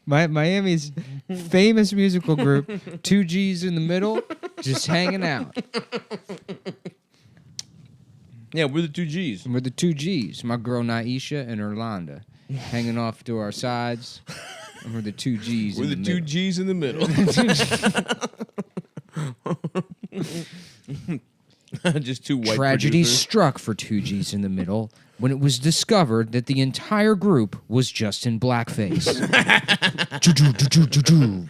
Miami's famous musical group, 2 G's in the middle, just hanging out. Yeah, we're the 2 G's. We're the 2 G's. My girl Naisha and Orlando, hanging off to our sides. And we're the 2 G's. We're the 2 G's in the middle. Just 2 white Tragedy producers. struck for 2 G's in the middle when it was discovered that the entire group was just in blackface.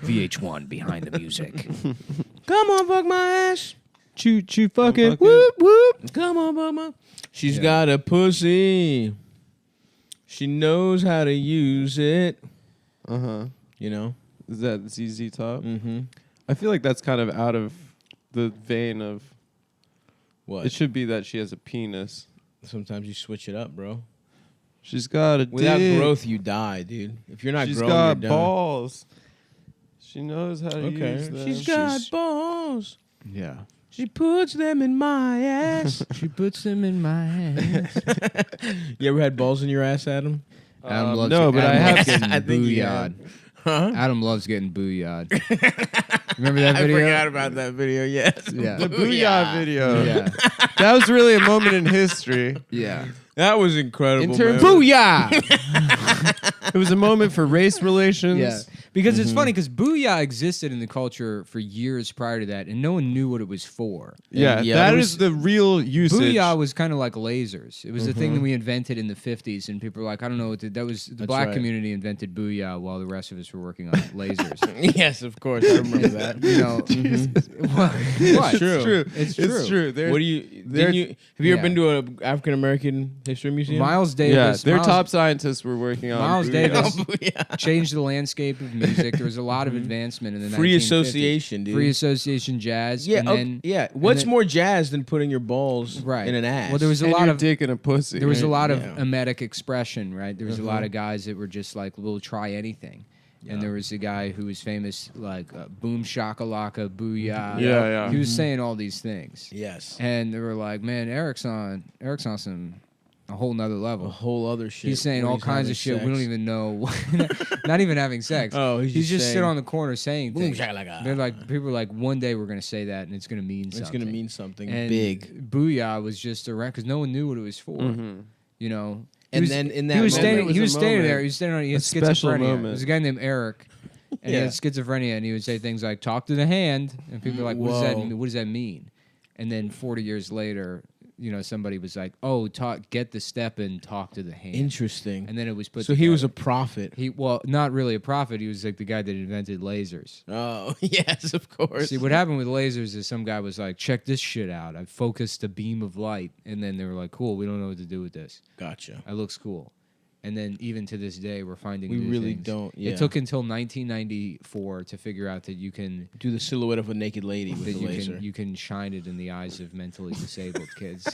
VH1 behind the music. Come on, fuck my ass. Choo fucking Fuck whoop whoop. Come on, fuck my. She's got a pussy. She knows how to use it. You know? Is that ZZ Top? Mm-hmm. I feel like that's kind of out of the vein of... What? It should be that she has a penis. Sometimes you switch it up, bro. She's got a Without dick. growth, you die, dude. If you're not She's growing, got you're done. balls. She knows how to use them. She's got balls. Yeah. She puts them in my ass. She puts them in my hands. You ever had balls in your ass, Adam? Adam loves no, but I have. getting I think you booyah'd. Huh? Adam loves getting booyah'd. Remember that video? I forgot about that video, yes. Yeah. The Booyah video. Yeah. That was really a moment in history. Yeah. That was incredible, In terms man. Booyah! It was a moment for race relations. Yeah. Because it's funny because booyah existed in the culture for years prior to that, and no one knew what it was for. Yeah, Yeah, that there is the real usage. Booyah was kind of like lasers. It was a thing that we invented in the 50s, and people were like, I don't know what that was. The black right. community invented booyah while the rest of us were working on lasers. Yes, of course. I remember that. You know, what? It's true. It's true. It's true. It's true. They're- What do you? Have you ever Yeah. been to an African American history museum? Miles Yeah, Davis. their Miles, top scientists were working on Miles Booyah. Davis Booyah. changed the landscape of music. There was a lot of advancement in the Free 1950s. association, dude. Free association jazz. Yeah, and okay, then, yeah. What's then- more jazz than putting your balls right in an ass? Well, there was a And lot your of dick and a pussy. there was a right? lot of Yeah. emetic expression, right? There was a lot of guys that were just like, we'll try anything. And there was a guy who was famous, like boom shakalaka, booyah. Yeah. He was saying all these things. yes, And they were like, man, Eric's on a whole nother a level. whole other shit. He's saying when all he's kinds having of shit sex. we don't even know. Not even having sex. Oh, he's just sit saying, on the corner saying Boom things. shakalaka. They're like, people are like, one day we're gonna say that and it's gonna mean It's something. gonna mean something and big. Booyah was just around because no one knew what it was for. You know. He And was- then in he that was moment, standing. was He a was standing moment. there. He was standing on. He had A special schizophrenia. moment. There was a guy named Eric, and he Yeah. had schizophrenia, and he would say things like "talk to the hand," and people are like, "What does that? Whoa. What does that mean?" And then 40 years later, you know, somebody was like, "Oh, get the step and talk to the hand." Interesting. And then it was put. So he was a together. prophet. Well, not really a prophet. He was like the guy that invented lasers. Oh yes, of course. See, what happened with lasers is some guy was like, "Check this shit out. I focused a beam of light," and then they were like, "Cool, we don't know what to do with this. Gotcha. It looks cool." And then even to this day, we're finding We new really things. don't. Yeah. It took until 1994 to figure out that you can do the silhouette of a naked lady with that the laser. you can shine it in the eyes of mentally disabled kids.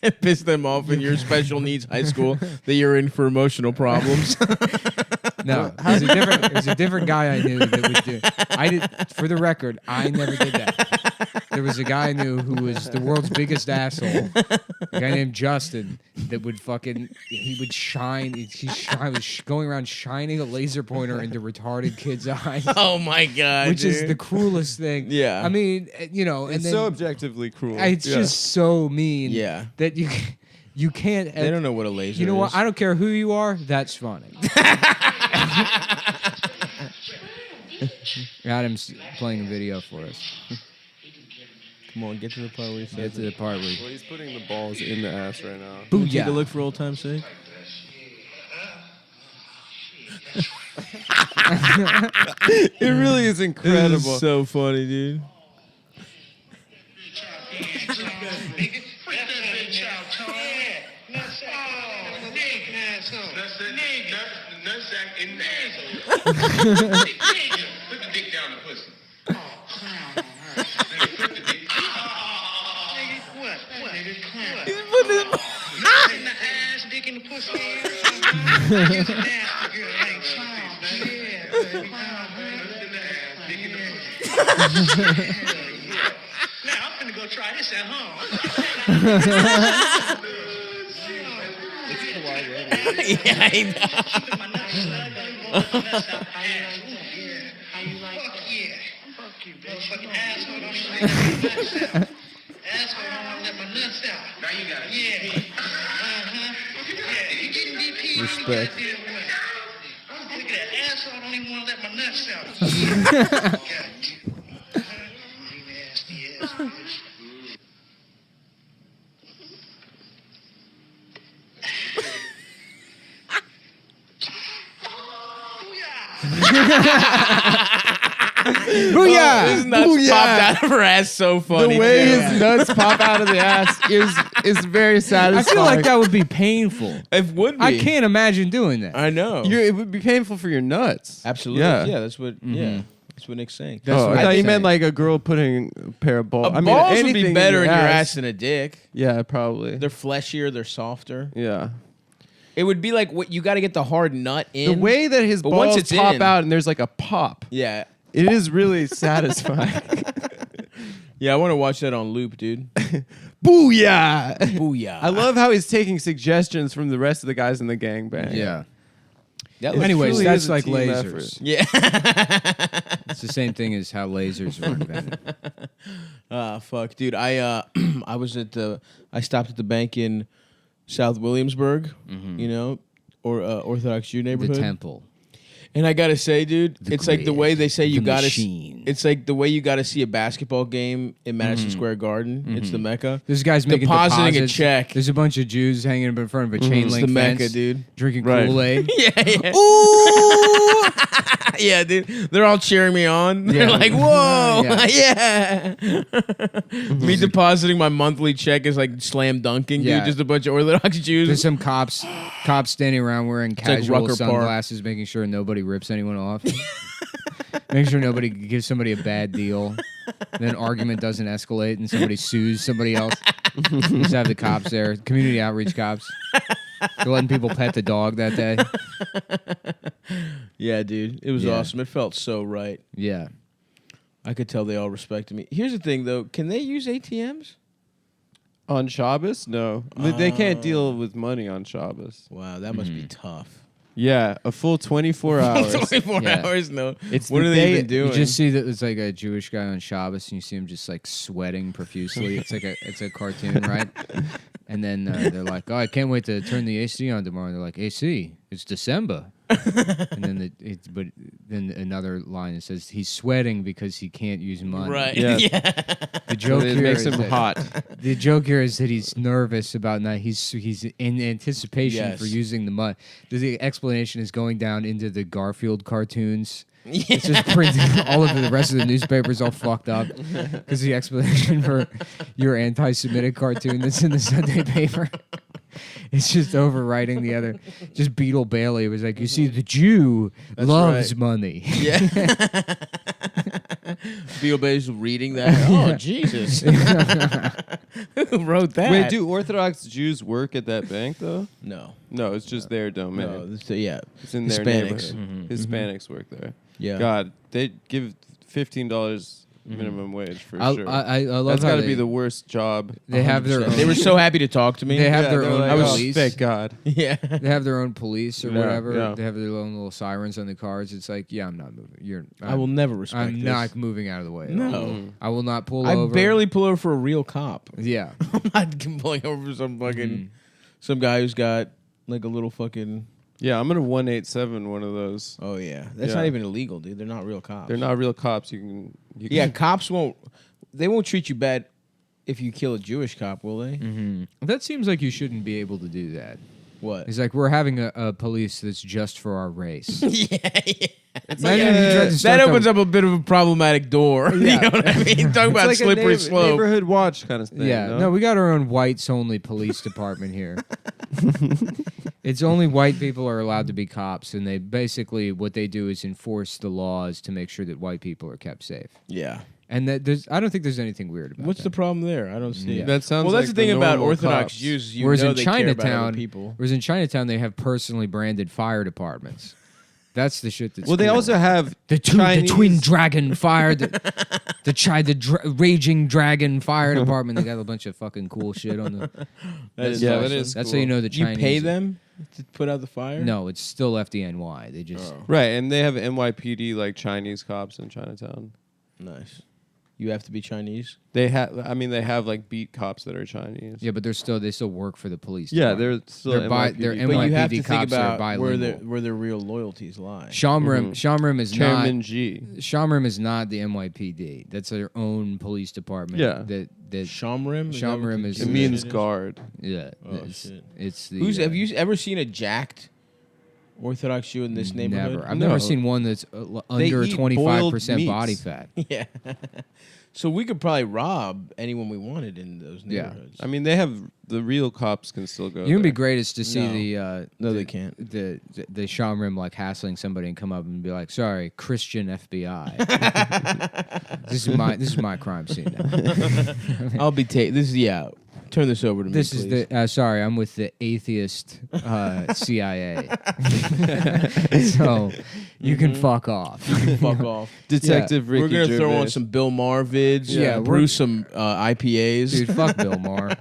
It pissed them off in your special needs high school that you're in for emotional problems. No, it was a different guy I knew that would do. I did, for the record, I never did that. There was a guy I knew who was the world's biggest asshole. A guy named Justin that would he would shine. He was going around shining a laser pointer into retarded kids' eyes. Oh my god, Which is dude. the cruelest thing. Yeah. I mean, you know, and It's then so objectively cruel. it's Yeah. just so mean. Yeah. That you can't. They don't know what a laser You know is. what? I don't care who you are. That's funny. Adam's playing a video for us. Come on, get to the part where he Get says to the it. part where. Well, he's putting the balls in the ass right now. Take a Booyah. look for old time's sake. It really is incredible. This is so funny, dude. Now I'm gonna go try this at home. Yeah, I know. My nuts. let my nuts out. Yeah. How you like Fuck that? yeah. Fuck you, baby. Motherfucking asshole don't even let my nuts out. Asshole don't want to let my nuts out. Now you got it. Yeah. Yeah, you getting DP. Respect. Look at that asshole don't even want to let my nuts out. Yeah. God damn. Nasty ass bitch. Booyah! His nuts Booyah! popped out of her ass so funny. The way too. his nuts pop out of the ass is very I satisfying. feel like that would be painful. It would be. I can't imagine doing that. I know. It would be painful for your nuts. Absolutely. Yeah. That's what. Yeah. That's what Nick's saying. That's Oh, what I thought I'm you meant saying. like a girl putting a pair of balls. I mean, balls would anything be better in your ass than a dick. Yeah, probably. They're fleshier. They're softer. Yeah. It would be like what you got to get the hard nut in. The way that his But once balls it's pop in- out and there's like a pop, Yeah. it is really satisfying. Yeah, I want to watch that on loop, dude. Booyah! Booyah. I love how he's taking suggestions from the rest of the guys in the gangbang. Yeah. That was Anyways, truly that's is a like team lasers. effort. Yeah. It's the same thing as how lasers were invented. Fuck, dude. I I stopped at the bank in South Williamsburg, you know, or Orthodox Jew The neighborhood. temple. And I gotta say, dude, The it's like the grid, way they say you the gotta. machine. It's like the way you gotta see a basketball game in Madison Square Garden. It's the Mecca. There's guys making Depositing a deposits. check. There's a bunch of Jews hanging up in front of a chain It's link the fence, Mecca, dude. drinking Right. Kool-Aid. Yeah. Ooh! Yeah, dude. They're all cheering me on. They're Yeah. like, whoa, Yeah. yeah. Me depositing my monthly check is like slam dunking, Yeah. dude. Just a bunch of Orthodox Jews. There's some cops standing around wearing like casual Rucker Park. sunglasses, making sure nobody rips anyone off. Making sure nobody gives somebody a bad deal. Then an argument doesn't escalate and somebody sues somebody else. Just have the cops there, community outreach cops. They're letting people pet the dog that day. Yeah, dude. It was Yeah. awesome. It felt so right. Yeah. I could tell they all respected me. Here's the thing, though. Can they use ATMs? On Shabbos? No. They can't deal with money on Shabbos. Wow, that must be tough. Yeah, a full 24 hours. 24 Yeah. hours, no. It's What the are day- they even doing? You just see that it's like a Jewish guy on Shabbos, and you see him just like sweating profusely. It's a cartoon, right? And then they're like, "Oh, I can't wait to turn the AC on tomorrow." And they're like, "AC, it's December." And then then another line that says he's sweating because he can't use money. Right. Yeah. The joke it here makes is him that- hot. The joke here is that he's nervous about not. He's in anticipation Yes. for using the money. The explanation is going down into the Garfield cartoons. It's just printing all of the rest of the newspapers all fucked up because the explanation for your anti-Semitic cartoon that's in the Sunday paper. It's just overwriting the other. Just Beetle Bailey was like, you see, the Jew loves right. money. Yeah. Beal Bay's reading that. Oh, Jesus. Who wrote that? Wait, do Orthodox Jews work at that bank, though? No. No, it's just their domain. No. Yeah. It's in their Hispanics. neighborhood. Hispanics work there. Yeah. God, they give $15 minimum wage for sure. I love That's how got to they, be the worst job. they have their 100%. own. They were so happy to talk to me. They have Yeah, their they're own like, was- police. thank God. yeah. They have their own police or Yeah, whatever. yeah. They have their own little sirens on the cars. It's like, yeah, I'm not moving. I will never respect I'm this. not moving out of the way. at No. all. I will not pull I over. barely pull over for a real cop. Yeah. I'm not pulling over for some fucking some guy who's got like a little fucking. Yeah, I'm gonna 187 one of those. Oh yeah, that's Yeah. not even illegal, dude. They're not real cops. They're not real cops. You can Yeah, cops won't. They won't treat you bad if you kill a Jewish cop, will they? That seems like you shouldn't be able to do that. What? It's like we're having a police that's just for our race. yeah. Imagine if you tried to That start opens up a bit of a problematic door. You know what I mean? Talk about It's like slippery a slope. neighborhood watch kind of thing. Yeah, no? no, we got our own whites only police department here. It's only white people are allowed to be cops, and they basically what they do is enforce the laws to make sure that white people are kept safe. Yeah. And that I don't think there's anything weird about What's that. the problem there? I don't see. Yeah. it. That sounds well, that's like the thing about normal Orthodox cops. Jews. You Whereas know in they care about Chinatown, other people. whereas in Chinatown they have personally branded fire departments. That's the shit that's Well, they cool. also have the Chinese- twin dragon fire, raging dragon fire department. They got a bunch of fucking cool shit on the. That is Yeah, awesome. that is That's cool. how you know the You Chinese. pay them? To put out the fire? No, it's still FDNY. They just Right, and they have NYPD like Chinese cops in Chinatown. Nice. You have to be Chinese? They have, I mean, they have like beat cops that are Chinese. yeah, but they still work for the police. Yeah, department. they're still they're NYPD. But you have NYPD to think cops are about where bilingual. their real loyalties lie. Shamrim is Chairman not. G. Shamrim is not the NYPD. That's their own police department. Yeah. That Shamrim? Shamrim is. It means guard. Yeah. Oh, it's, shit. it's the. Have you ever seen a jacked Orthodox Jew in this neighborhood? Never. I've No. never seen one that's under eat 25% boiled body meats. fat. Yeah. So we could probably rob anyone we wanted in those Yeah. neighborhoods. I mean, they have the real cops can still go. You would be there. greatest to see No. the. No, the- they can't. The Shamrim like hassling somebody and come up and be like, "Sorry, Christian FBI. This is my crime scene now. I'll be this is turn this over to This me, is please. the sorry, I'm with the atheist CIA. So you can fuck off. Fuck off. Detective Ricky We're gonna throw Gervais. on some Bill Maher vids. Yeah, brew some IPAs. Dude, fuck Bill Maher.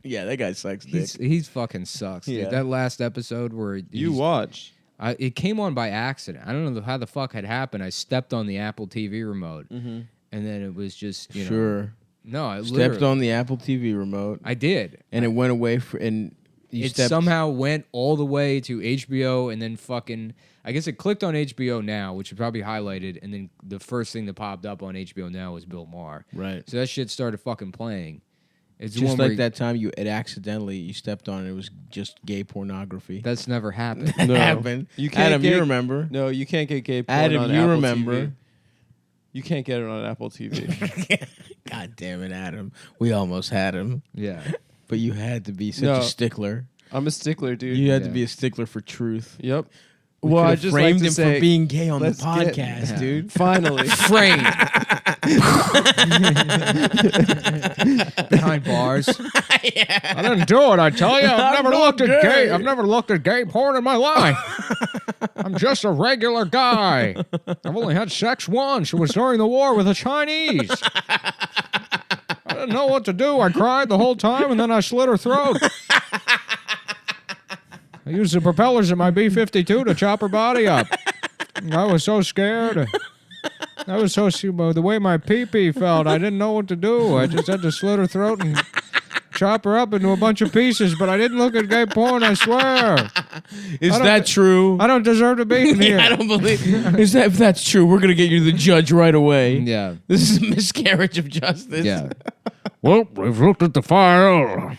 Yeah, that guy sucks dick. He's fucking sucks, dude. Yeah. That last episode where You watch. it came on by accident. I don't know how the fuck had happened. I stepped on the Apple TV remote, and then it was just you know. Sure. No, I Stepped literally- on the Apple TV remote, I did, and it went away and you it stepped somehow went all the way to HBO, and then fucking. I guess it clicked on HBO Now, which is probably highlighted, and then the first thing that popped up on HBO Now was Bill Maher. right. So that shit started fucking playing. It's the Just one where like that time you stepped on it. It was just gay pornography. That's never happened. That No. happened. You can't Adam, you get- remember? No, you can't get gay porn Adam, on you Apple remember? TV. You can't get it on Apple TV. God damn it, Adam. We almost had him, Yeah. but you had to be such No. a stickler. I'm a stickler, dude. You had to Yeah. be a stickler for truth. Yep. We Well, I could've just framed like to him say, for being gay on the let's get- podcast, Yeah. dude. Finally. Frame. Behind bars. I didn't do it, I tell you. I've never looked at gay. I've never looked at gay porn in my life. I'm just a regular guy. I've only had sex once. It was during the war with the Chinese. I didn't know what to do. I cried the whole time, and then I slit her throat. I used the propellers in my B-52 to chop her body up. I was so scared. I was so the way my pee-pee felt. I didn't know what to do. I just had to slit her throat and chop her up into a bunch of pieces. But I didn't look at gay porn. I swear. Is I don't that thi- true? I don't deserve to be in here. I don't believe. If that's true, we're gonna get you to the judge right away. Yeah. This is a miscarriage of justice. Yeah. Well, we've looked at the file.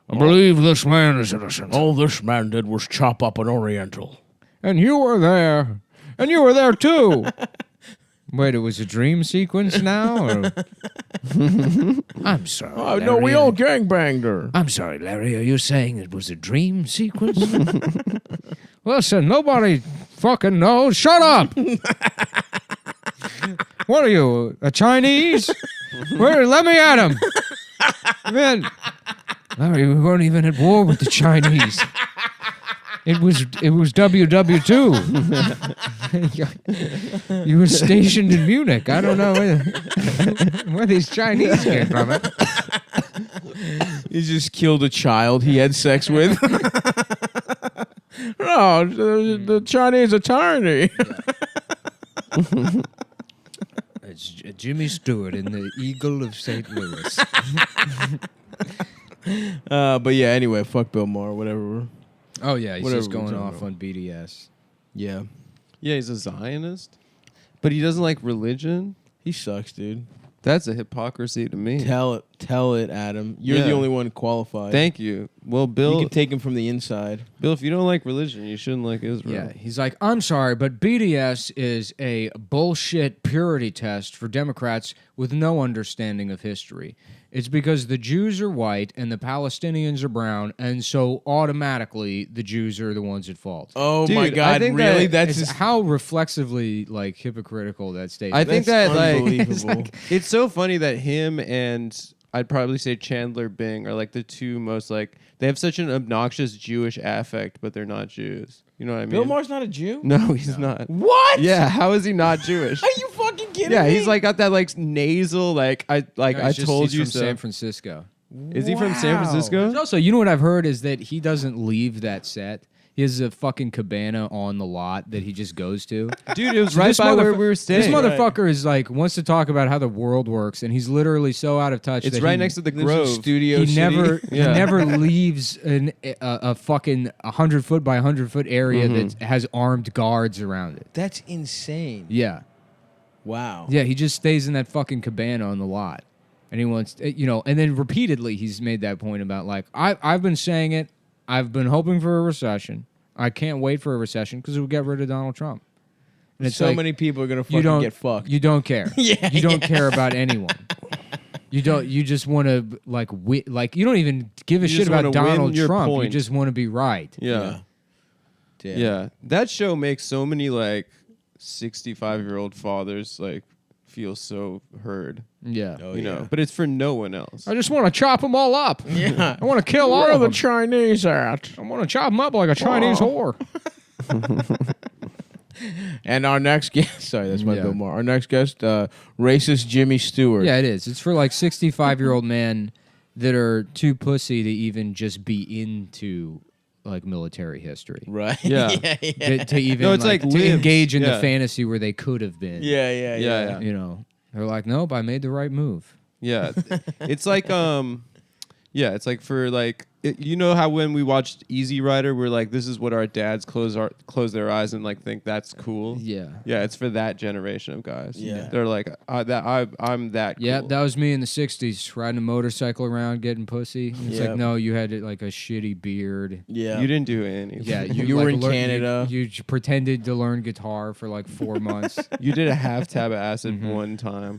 I believe this man is innocent. All this man did was chop up an Oriental. And you were there. And you were there too. Wait, it was a dream sequence now? Or? I'm sorry. Oh no, we Larry. all gangbanged her. I'm sorry, Larry. Are you saying it was a dream sequence? Listen, nobody fucking knows. Shut up! What are you, a Chinese? Let me at him. Man, Larry, we weren't even at war with the Chinese. It was WW2. You were stationed in Munich. I don't know where these Chinese came from. He just killed a child he had sex with. No, the Chinese attorney. It's Jimmy Stewart in the Eagle of St. Louis. But yeah, anyway, fuck Bill Maher, whatever. Oh yeah, he's Whatever just we're going talking off about. on BDS. Yeah, Yeah, he's a Zionist, but he doesn't like religion. he sucks, dude. That's a hypocrisy to me. Tell it, Adam. You're the Yeah. only one qualified. Thank you. Well, You Bill, can take him from the inside. Bill, if you don't like religion, you shouldn't like Israel. Yeah, he's like, I'm sorry, but BDS is a bullshit purity test for Democrats with no understanding of history. It's because the Jews are white and the Palestinians are brown, and so automatically the Jews are the ones at fault. Oh Dude, my I God! think Really? that That's It's just how reflexively like hypocritical that statement. I think That's that like unbelievable. it's so funny that him and I'd probably say Chandler Bing are like the two most like they have such an obnoxious Jewish affect, but they're not Jews. You know what I mean? Bill Maher's not a Jew. No, he's not. What? Yeah, how is he not Jewish? Are you fucking kidding Yeah, me? he's like got that like nasal like No, I he's just- told he's you from so. San Francisco. Is he from San Francisco? Also, you know what I've heard is that he doesn't leave that set. He has a fucking cabana on the lot that he just goes to. Dude, it was So right this by where motherfu- we were staying. This motherfucker is like wants to talk about how the world works, and he's literally so out of touch. It's that right he, next to the Lives in Grove. Studio He City. never he Yeah. never leaves a fucking 100-foot by 100-foot area that has armed guards around it. That's insane. Yeah, Wow. yeah. He just stays in that fucking cabana on the lot, and he wants and then repeatedly he's made that point about like I've been saying it. I've been hoping for a recession. I can't wait for a recession because it will get rid of Donald Trump. And it's So like, many people are gonna you fucking don't get fucked. You don't care. Yeah, you don't yeah. care about anyone. You don't. You just want to like you don't even give a You shit just about wanna win Donald your Trump. You point. just want to be right. Yeah. Damn. Yeah. That show makes so many like 65-year-old fathers like feel so heard. Yeah. Oh, You yeah. know, but it's for no one else. I just want to chop them all up. Yeah. I want to kill all Where are of the them. Chinese at? I want to chop them up like a Chinese whore. And our next guest, sorry, that's my Yeah. Bill Maher. Our next guest, racist Jimmy Stewart. Yeah, it is. It's for like 65-year-old men that are too pussy to even just be into like military history. Right. Yeah. yeah. To even No, it's like to lives. engage in the Yeah. fantasy where they could have been. Yeah. Yeah. You know, they're like, nope, I made the right move. Yeah. It's like yeah, it's like for like you know how when we watched Easy Rider we're like this is what our dads close their eyes and like think that's cool. Yeah. Yeah, it's for that generation of guys. Yeah. They're like I'm that cool. Yeah, that was me in the 60s, riding a motorcycle around, getting pussy. And it's Yep. like, no, you had like a shitty beard. Yeah. You didn't do anything. Yeah, You were in Canada. You pretended to learn guitar for like 4 months. You did a half tab of acid Mm-hmm. one time.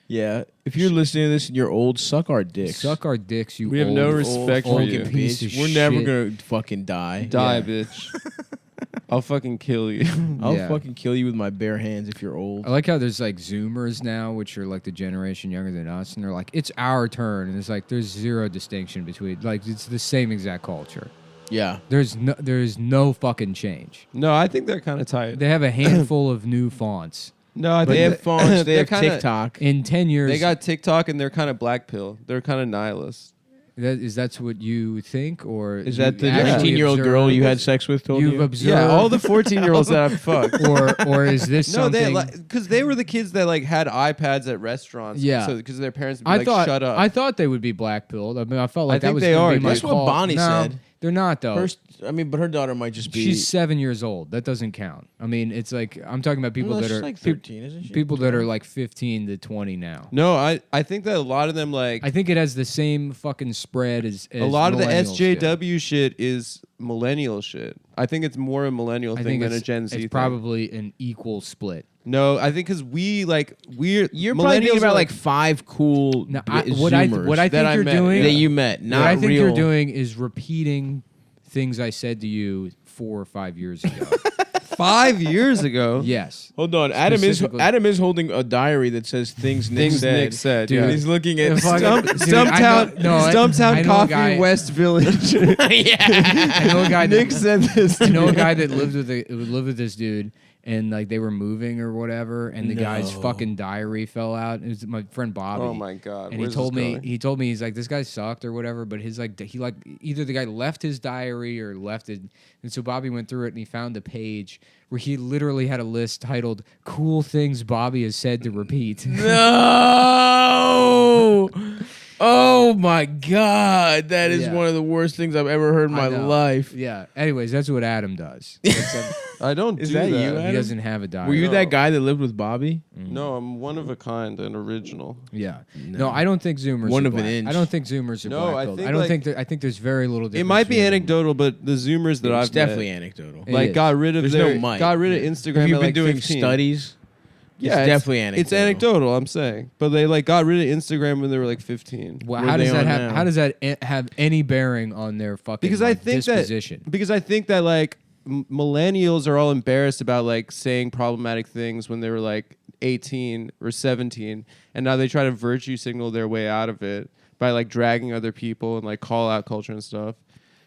Yeah. If you're listening to this and you're old, suck our dicks. Suck our dicks, you We have old, no old respect for fucking you. piece of We're never shit. gonna fucking die. Die, Yeah. bitch. I'll fucking kill you. I'll Yeah. fucking kill you with my bare hands if you're old. I like how there's like Zoomers now, which are like the generation younger than us, and they're like, it's our turn. And it's like, there's zero distinction between, like, it's the same exact culture. Yeah. There's no fucking change. No, I think they're kind of tight. They have a handful of new fonts. No, I think They have phones. They they're have kinda- TikTok. In 10 years, They got TikTok and they're kind of black pill. They're kind of nihilist. that's what you think, or Is that the you actually 19-year-old observe- girl you had sex with told You've you? observed, Yeah, all the 14-year-olds that I've fucked. or is this No, something? they because they were the kids that like had iPads at restaurants. Yeah. so because their parents would be I like, thought shut up. I thought they would be black pilled. I mean, I felt like I that think was they gonna are, be dude. my That's what call. Bonnie No, said. They're not though. But her daughter might just be. She's 7 years old. That doesn't count. I mean, it's like I'm talking about people No, that she's are like peop- 13, isn't she? people that are like 15 to 20 now. no, I think that a lot of them like I think it has the same fucking spread as a lot of the millennials do. SJW shit is millennial shit. I think it's more a millennial I thing think than a it's, Gen Z it's thing. probably an equal split. No, I think because we're You're probably thinking millennials about are like 5 cool No, Zoomers what I that think I you're met, doing, yeah. that you met, not what I think real. you're doing is repeating things I said to you 4 or 5 years ago. 5 years ago. Yes. Hold on, Specifically- Adam is holding a diary that says things Nick Things said. Nick said. Dude. yeah. And he's looking at If I- Stump, Dude, Stumptown, I know- no, I Stumptown know a Coffee, guy- West Village. I know a guy that Nick said this. I to know a me. guy that lived with this dude, and like they were moving or whatever, and the guy's No. fucking diary fell out. It was my friend Bobby. Oh my god! And where's he told this me going? he's like, this guy sucked or whatever, but his like he like either the guy left his diary or left it, and so Bobby went through it and he found a page where he literally had a list titled "Cool Things Bobby Has Said to Repeat." No! Oh my God, that is Yeah. one of the worst things I've ever heard in I my know. life. Yeah. Anyways, that's what Adam does. I don't Is do that you, He Adam? doesn't have a diary. Were you No. that guy that lived with Bobby? No, I'm one of a kind and original. Yeah. No, I don't think Zoomers. One are of an black. inch. I don't think Zoomers are No, black. I pilled. think, I don't like- think I think there's very little difference. It might be between them. anecdotal, but the Zoomers that It's I've definitely met, anecdotal. It like is. got rid of There's their no mic. got rid of Instagram. Have you at been like doing 15. studies? Yeah, it's definitely anecdotal. It's anecdotal. I'm saying, but they like got rid of Instagram when they were like 15. Well, Where how they does that are have? now. How does that have any bearing on their fucking Because I like, think disposition? because I think that like millennials are all embarrassed about like saying problematic things when they were like 18 or 17, and now they try to virtue signal their way out of it by like dragging other people and like call out culture and stuff.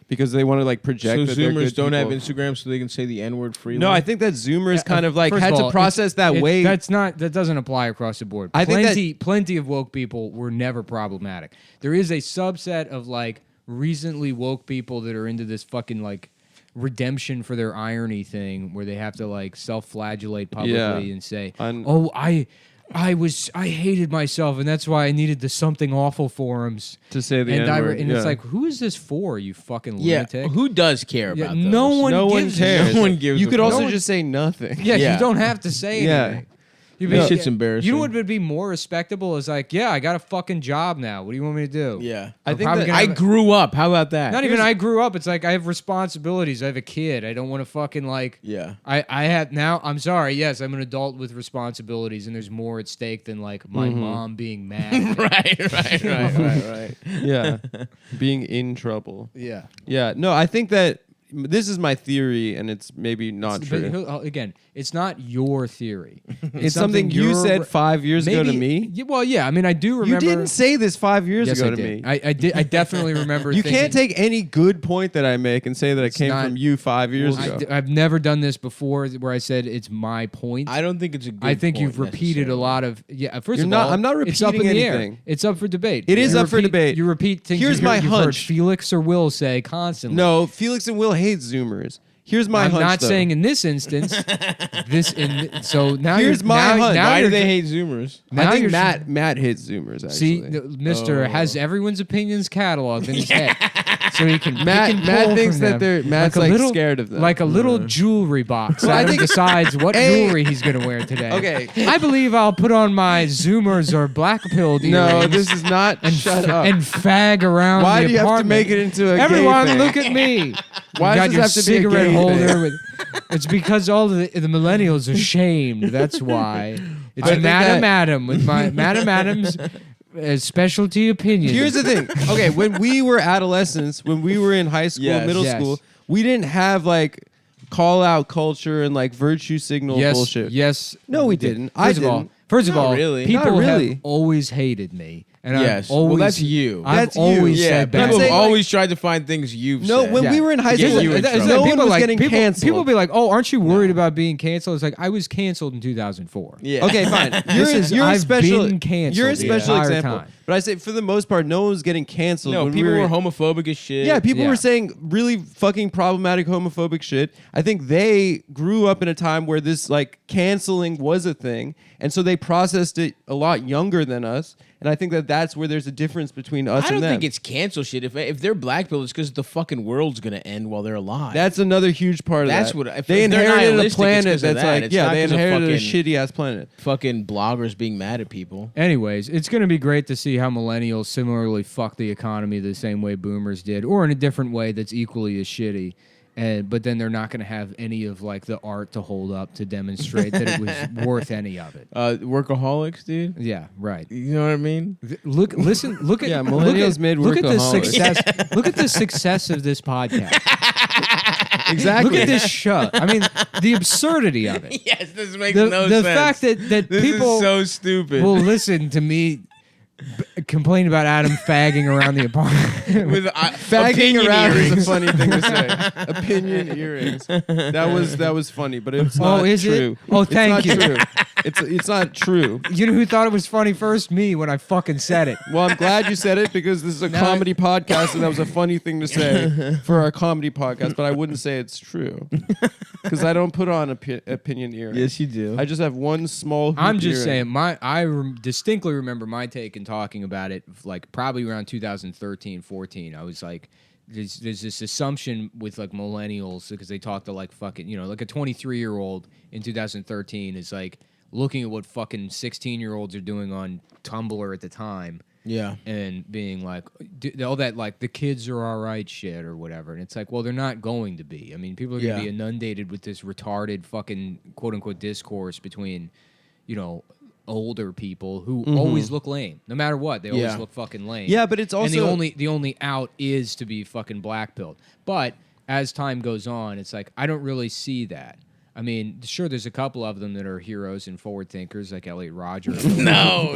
because they want to like project So that they're Zoomers good don't have people. Instagram, so they can say the N-word freely. No, I think that Zoomers kind of like First had of to all, process that way. That doesn't apply across the board. I think that- plenty of woke people were never problematic. There is a subset of like recently woke people that are into this fucking like redemption for their irony thing, where they have to like self-flagellate publicly and say, "Oh, I hated myself, and that's why I needed the something awful forums to say the and N-word. and it's like, who is this for? You fucking lunatic. who does care Yeah, about no those? one no one gives a cares. shit. No one gives You a could fuck. also No one- just say nothing. Yeah, Yeah. you don't have to say Yeah. anything. You That shit's embarrassing. You know what would be more respectable is like, yeah, I got a fucking job now. What do you want me to do? Yeah. I I'm think probably that gonna I have grew up. How about that? not even I grew up. It's like I have responsibilities. I have a kid. I don't want to fucking like. Yeah. I have now. I'm sorry. Yes, I'm an adult with responsibilities, and there's more at stake than like my mom being mad. right. Yeah. Being in trouble. Yeah. Yeah. No, I think that this is my theory, and it's maybe not But true. again, it's not your theory. It's something you you're- said 5 years ago to maybe- me. Yeah, well, yeah. I mean, I do remember. You didn't say this 5 years Yes, ago I to did. me. I did. I definitely remember. You thinking, can't take any good point that I make and say that it came not- from you 5 years Well, ago. I've never done this before, where I said it's my point. I don't think it's a good I think point you've repeated a necessarily. lot of First You're of not- all, I'm not it's up in repeating the air. anything. It's up for debate. It is You up for repeat- debate. You repeat things. Here's you've my heard hunch. Felix or Will say constantly. No, Felix and Will hate Zoomers. Here's my I'm hunch. not though. saying in this instance. So now Here's you're, my now, hunch. now Why do you're- they hate Zoomers? Now I think you're- Matt hates Zoomers. Actually, See, Mister has everyone's opinions cataloged in his head, so he can Matt- pick and Matt pull thinks from that them Matt's, a like, little, scared of them. like a little jewelry box. Well, I Adam think- decides what Hey. jewelry he's going to wear today. Okay. I believe I'll put on my Zoomers or black pilled no, earrings this is not. and shut up. and fag around. Why the do you have to apartment. make it into a gay Everyone, thing? look at me. Why you does got this your have to be a cigarette gay holder thing? with. It's because all the millennials are shamed. That's why. It's I think Madam that- Adam with my Madam Adam's specialty opinion. Here's the thing. Okay, when we were adolescents, when we were in high school, Yes. middle Yes. school, we didn't have like call out culture and like virtue signal yes, bullshit. yes. No, we did. didn't. I didn't. First of Not all, really. people Not really. have always hated me, and Yes. I've always, Well, that's you. I've That's you. always Yeah, said but I'm people bad. have saying, like- always tried to find things you've No, said. when Yeah. we were in high To get school, you in It's trouble. no people one was like, getting people, canceled. People be like, "Oh, aren't you worried about being canceled?" It's like I was canceled in 2004. Yeah. Okay, fine. This You're is- a I've special. been canceled You're a the special entire example. time. But I say for the most part, no one was getting canceled. No, when people we were homophobic as shit. Yeah, people Yeah. were saying really fucking problematic homophobic shit. I think they grew up in a time where this like canceling was a thing, and so they processed it a lot younger than us. And I think that that's where there's a difference between us I and don't them. think it's cancel shit. If they're black people, it's because the fucking world's gonna end while they're alive. That's another huge part of That's that. what- if they they're inherited a nihilistic, it's planet 'cause of that's that. like It's yeah, not they 'cause of inherited a fucking- shitty ass planet. fucking bloggers being mad at people. Anyways, it's going to be great to see how millennials similarly fuck the economy the same way boomers did, or in a different way that's equally as shitty. But then they're not going to have any of like the art to hold up to demonstrate that it was worth any of it. Workaholics, dude. Yeah, right. You know what I mean? Look at Yeah, look millennials at, made look at the workaholics. success. Look at the success of this podcast. Exactly. Look at this show. I mean, the absurdity of it. Yes, this makes The fact that this people is so stupid. will listen to me complain about Adam fagging around the apartment. With Fagging opinion around is earrings. a funny thing to say. Opinion earrings. That was funny, but it's Oh, not is it? true. Oh, It's thank not you. True. It's not true. You know who thought it was funny first? Me, when I fucking said it. Well, I'm glad you said it because this is a Now comedy podcast, and that was a funny thing to say for our comedy podcast. But I wouldn't say it's true because I don't put on opinion earrings. Yes, you do. I just have one small. Hoop I'm just earring. saying, I distinctly remember my take and talking about it, like probably around 2013, 14. I was like, there's this assumption with like millennials because they talk to like fucking, like a 23-year-old in 2013 is like looking at what fucking 16-year-olds are doing on Tumblr at the time. Yeah. And being like, all that, like, the kids are all right shit or whatever. And it's like, well, they're not going to be. I mean, people are going to Yeah. be inundated with this retarded fucking quote-unquote discourse between, older people who always look lame. No matter what, they always Yeah. look fucking lame. Yeah, but it's And also the only out is to be fucking black-pilled. But as time goes on, it's like, I don't really see that. I mean, sure, there's a couple of them that are heroes and forward thinkers, like Elliot Rodger. No.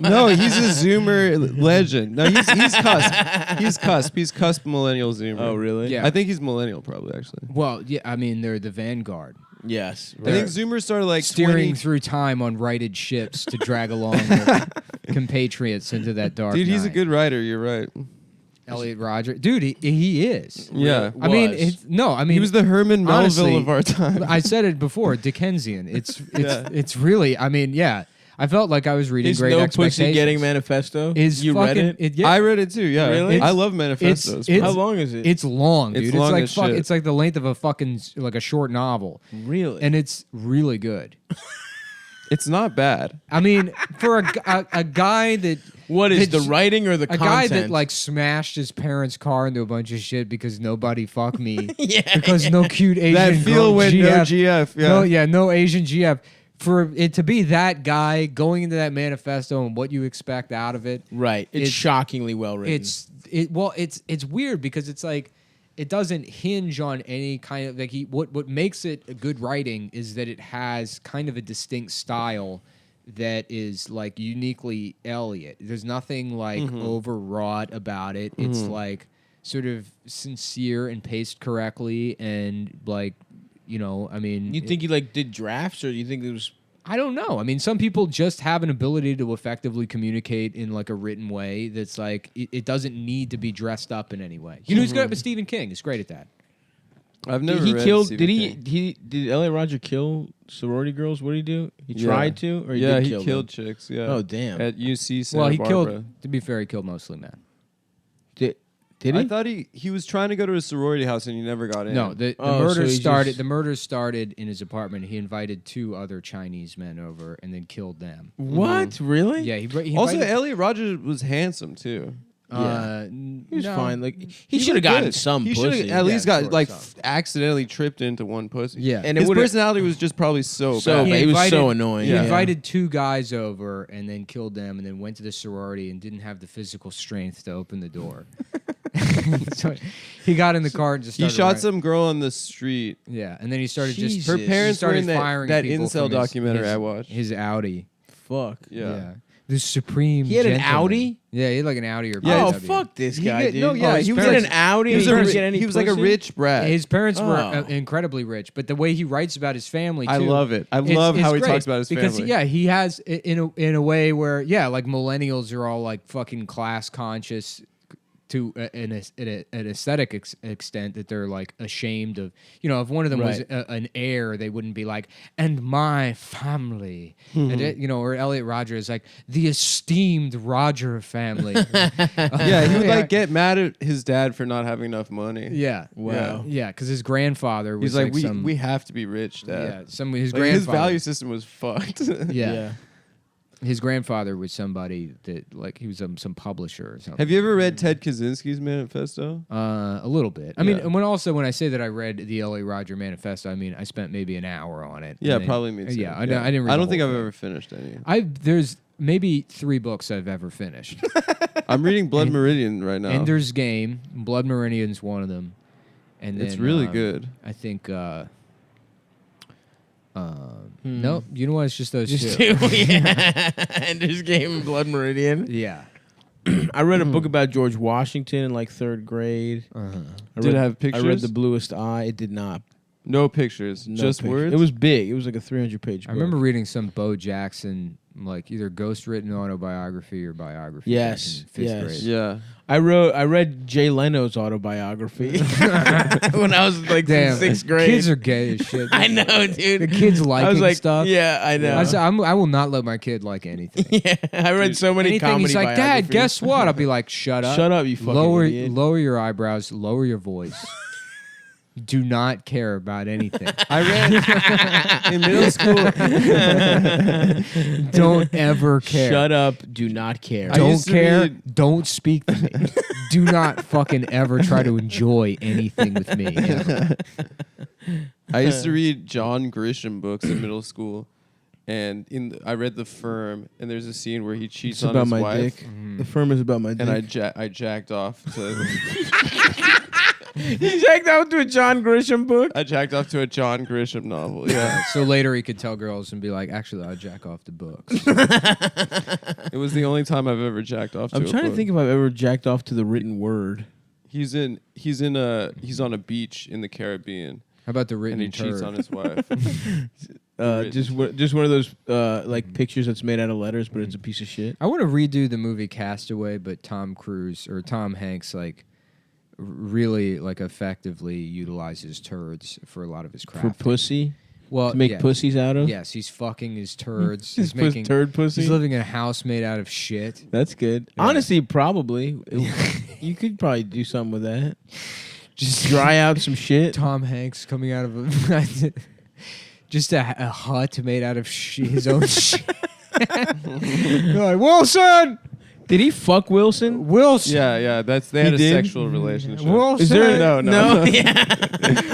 No, he's a Zoomer legend. No, he's cusp. He's cusp. He's cusp millennial Zoomer. Oh, really? Yeah. I think he's millennial probably actually. Well, yeah, I mean, they're the vanguard. Yes. I think Zoomers started like Steering 20 through time on righted ships to drag along their compatriots into that dark Dude, he's a night. good writer. You're right. Elliot Rodger. Dude, he is. Yeah. I mean, Was. I mean, He was the Herman Melville honestly, of our time. I said it before, Dickensian. It's Yeah. it's really. I mean, yeah. I felt like I was reading His Great No Expectations. Pussy Getting Manifesto. Is you fucking, read it? yeah, I read it too. Yeah, Really? I love manifestos. it's- How long is it? it's long, It's dude. long like as shit. It's like the length of a fucking like a short novel, really. and it's really good. It's not bad. I mean, for a guy that what is that- the writing or the a content? guy that like smashed his parents' car into a bunch of shit because nobody fucked me. Yeah, Because no cute Asian That feel girl with no GF. Yeah. no Asian GF. For it to be that guy going into that manifesto and what you expect out of it, right. It's shockingly well written. it's weird because it's like it doesn't hinge on any kind of like what makes it a good writing is that it has kind of a distinct style that is like uniquely Elliot. There's nothing like overwrought about it. It's like sort of sincere and paced correctly and like, you know, I mean, you think he like did drafts, or you think it was? I don't know. I mean, some people just have an ability to effectively communicate in like a written way that's like it doesn't need to be dressed up in any way. You know who's good at Stephen King? He's great at that. I've never Did he read kill? Stephen Did King. Did Elliot Rodger kill sorority girls? What did he do? He Yeah. tried to, or he Yeah, did he kill killed them? chicks. Yeah. Oh, damn. At UC Santa Well, he Barbara. killed. To be fair, he killed mostly men. Did he? I thought he was trying to go to a sorority house and he never got in. No, the Oh, so murders he started. just- The murders started in his apartment. He invited 2 other Chinese men over and then killed them. What? Really? Yeah, he Also, invited, Elliot Rodgers was handsome too. He was no. fine. Like he should have looked gotten good. some He shoulda pussy. at least Yeah, got sure, like some. accidentally tripped into one pussy. Yeah. And it his would've- personality was just probably so So bad. bad. He was so annoying. He Yeah. invited 2 guys over and then killed them, and then went to the sorority and didn't have the physical strength to open the door. So he got in the car and just He started shot running. some girl on the street. Yeah, and then he started Jesus. just Her He parents were started in that, firing that people incel from his- documentary his- I watched. His Audi. Fuck. Yeah. The supreme. He had an gentleman. Audi? Yeah, he had like an Audi or Yeah, Oh BMW. fuck this He guy, get- dude. no, yeah, his he was parents- like- an Audi. He was, and a, didn't get any he was like a pussy? rich brat. His parents were Oh. incredibly rich, but the way he writes about his family, too, I love it. I it's- love it's how he great talks about his because family. yeah, he has in a way where like millennials are all like fucking class conscious to an aesthetic extent that they're like ashamed of. You know, if one of them was Right. an heir, they wouldn't be like, and my family, and you know, or Elliot Rodger is like the esteemed Rodger family. Yeah, he would like get mad at his dad for not having enough money. Yeah. Wow. Yeah, because his grandfather was He's like, some, we have to be rich, yeah, dad. his Like, his grandfather. value system was fucked. Yeah. His grandfather was somebody that like he was some publisher or something. Have you ever read Ted Kaczynski's manifesto? A little bit. I mean, Yeah. and when I say that I read the L.A. Rodger Manifesto, I mean I spent maybe an hour on it. Yeah, and then- probably me too. Yeah, I didn't. Read I the don't think whole I've thing. ever finished any. There's maybe 3 books I've ever finished. I'm reading Blood Meridian right now. Ender's Game, Blood Meridian's one of them, and It's then, really good. I think. No, you know what? It's just those Just 2. 2. Yeah. Ender's Game and Blood Meridian. Yeah. I read a book about George Washington in like 3rd grade. Did it have I read pictures? The Bluest Eye. It did not. No pictures, No just picture. words. It was big. It was like a 300-page book. I remember reading some Bo Jackson, like either ghostwritten autobiography or biography. back Yes, in 5th yes. grade. Yeah. I read Jay Leno's autobiography when I was like in Damn, 6th grade. kids are gay as shit. I know, dude. The kids I liking was like, stuff. yeah, I know. I will not let my kid like anything. Yeah, I read so many Anything comedy he's like, Dad, biographies." guess what? I'll be like, shut up. Shut up, you fucking lower, idiot. Lower your eyebrows, lower your voice. Do not care about anything. I read in middle school. Don't ever care. Shut up. Do not care. I Don't used to care. read- Don't speak to me. Do not fucking ever try to enjoy anything with me. ever. I used to read John Grisham books in middle school, and I read The Firm, and there's a scene where he cheats It's on about his my wife, dick. The firm is about my dick. and I jacked off to. You jacked out to a John Grisham book? I jacked off to a John Grisham novel. Yeah, So later he could tell girls and be like, actually, I jack off to books. it was the only time I've ever jacked off to. I'm a trying to book. think if I've ever jacked off to the written word. He's on a beach in the Caribbean How about the written and he cheats turd? on his wife. Just one of those like pictures that's made out of letters, but it's a piece of shit. I want to redo the movie Castaway, but Tom Hanks like really like effectively utilizes turds for a lot of his For craft. pussy? Well, To make yeah. pussies out of? Yes, he's fucking his turds. His He's making turd pussy? He's living in a house made out of shit. That's good. Yeah. Honestly, probably. You could probably do something with that. Just dry out some shit. Tom Hanks coming out of a just a hut made out of his own shit. You're like, Wilson! Did he fuck Wilson? Wilson! yeah. They had a did? sexual relationship. Wilson! Is there No. Yeah.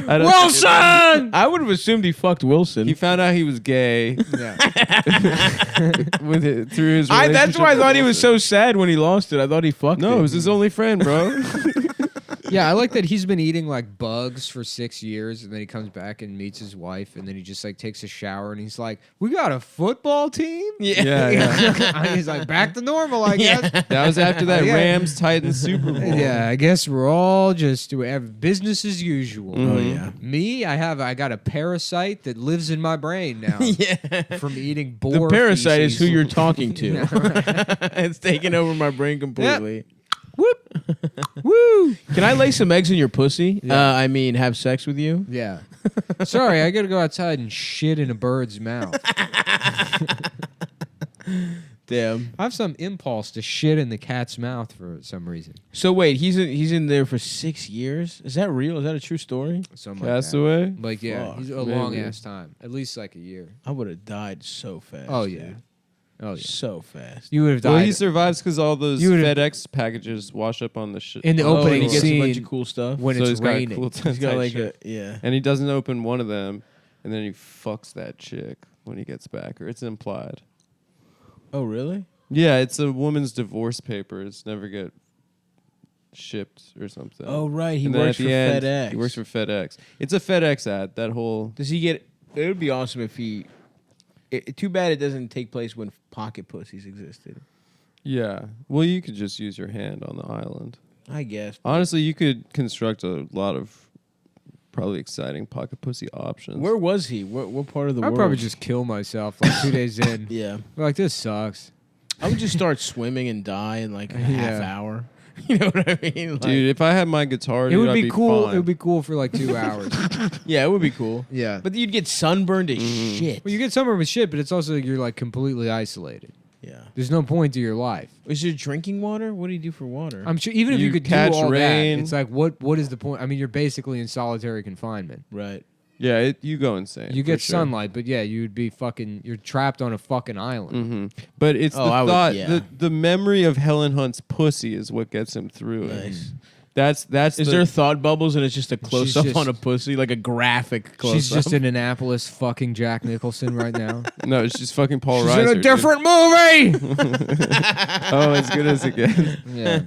I don't- Wilson! I would have assumed he fucked Wilson. He found out he was gay Yeah. with it through his. That's why I relationship thought with he was Wilson. so sad when he lost it. I thought he fucked No, it. it was his only friend, bro. Yeah, I like that he's been eating like bugs for 6 years, and then he comes back and meets his wife, and then he just like takes a shower, and he's like, "We got a football team." yeah. And he's like, "Back to normal, I guess." That was after that Yeah. Rams Titans Super Bowl. Yeah, I guess we're all just we have business as usual. Oh, yeah. Me, I got a parasite that lives in my brain now Yeah. from eating boar. The parasite is who feces. you're talking to. It's taking over my brain completely. Whoop, woo. Can I lay some eggs in your pussy? Yeah. I mean, have sex with you? Yeah. Sorry, I gotta go outside and shit in a bird's mouth. Damn. I have some impulse to shit in the cat's mouth for some reason. So wait, he's in there for 6 years? Is that real? Is that a true story? Something Castaway. Like yeah, Fuck, he's a maybe. long ass time, at least like a year. I would have died so fast. Oh yeah, dude. oh yeah. So fast. You would have Well, died he survives because all those You would've- FedEx packages wash up on the shit. in the Oh, opening and he gets a bunch scene of cool stuff. when so it's he's got raining. cool He's got tight like shit. yeah. And he doesn't open one of them, and then he fucks that chick when he gets back, or it's implied. Oh really? Yeah, it's a woman's divorce papers never get shipped or something. Oh right, he And then works at for the end, FedEx. He works for FedEx. It's a FedEx ad. That whole Does he get? It would be awesome if he. Too bad it doesn't take place when pocket pussies existed. yeah. Well, you could just use your hand on the island. I guess. Honestly, you could construct a lot of probably exciting pocket pussy options. Where was he? What part of the I'd world? probably just kill myself like 2 days in. Yeah. Like this sucks. I would just start swimming and die in like a Yeah. half hour. You know what I mean? Like, Dude, if I had my guitar, It would I'd be cool. Fine. It would be cool for like 2 hours. yeah, it would be cool. Yeah. But you'd get sunburned as Mm-hmm. shit. Well, you get somewhere with shit, but it's also you're like completely isolated. yeah. There's no point to your life. Is there drinking water? What do you do for water? I'm sure even if You you could catch do all rain. that, it's like what is the point? I mean, you're basically in solitary confinement. right. Yeah, you go insane. You for get sure. sunlight, but yeah, you'd be fucking. You're trapped on a fucking island. Mm-hmm. But it's Oh, the I would- thought, yeah. the memory of Helen Hunt's pussy is what gets him through it. Nice. That's Is there thought bubbles and it's just a close up just- on a pussy, like a graphic close She's up? just in Annapolis, fucking Jack Nicholson right now. no? It's just fucking Paul She's Reiser. in a dude. different movie. Oh, as good as it gets. Yeah.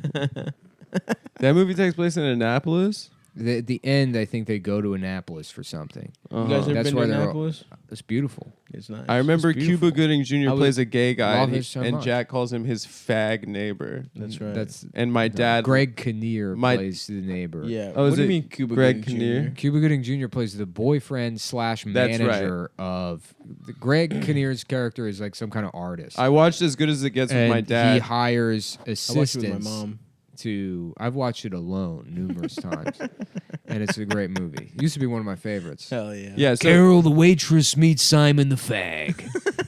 That movie takes place in Annapolis. At the end, I think they go to Annapolis for something. You guys ever That's been where to they're all- Annapolis? It's beautiful. It's nice. I remember It's beautiful. Cuba Gooding Jr. I would plays a gay guy, love and, it so and much. Jack calls him his fag neighbor. That's right. That's And my dad, Greg Kinnear my- plays the neighbor. yeah. Oh, what is do you it mean Cuba Greg Gooding Kinnear? Jr.? Cuba Gooding Jr. plays the boyfriend / That's manager of Greg Kinnear's character is like some kind of artist. I watched As Good as It Gets with and my he dad. hires I watched it with assistants my mom. to. I've watched it alone numerous times, and it's a great movie. It used to be one of my favorites. Hell yeah. Yeah, so Carol the waitress meets Simon the fag.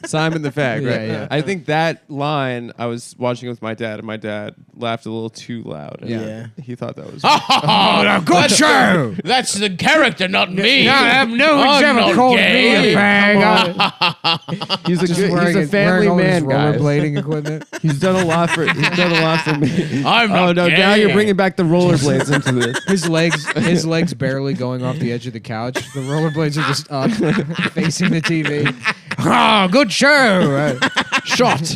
Simon the Fag, Yeah, right? yeah. I think that line I was watching with my dad, and my dad laughed a little too loud. and Yeah. he thought that was. Oh, good show. That's the character, not me. No one's ever called me a fag. He's a Just good, wearing he's a family wearing all man, this guys. rollerblading equipment. He's done a lot for me. I'm Oh not no! Now gay. you're bringing back the rollerblades into this. His legs barely going off the edge of the couch. The rollerblades are just up, facing the TV. Oh, good show. Shot.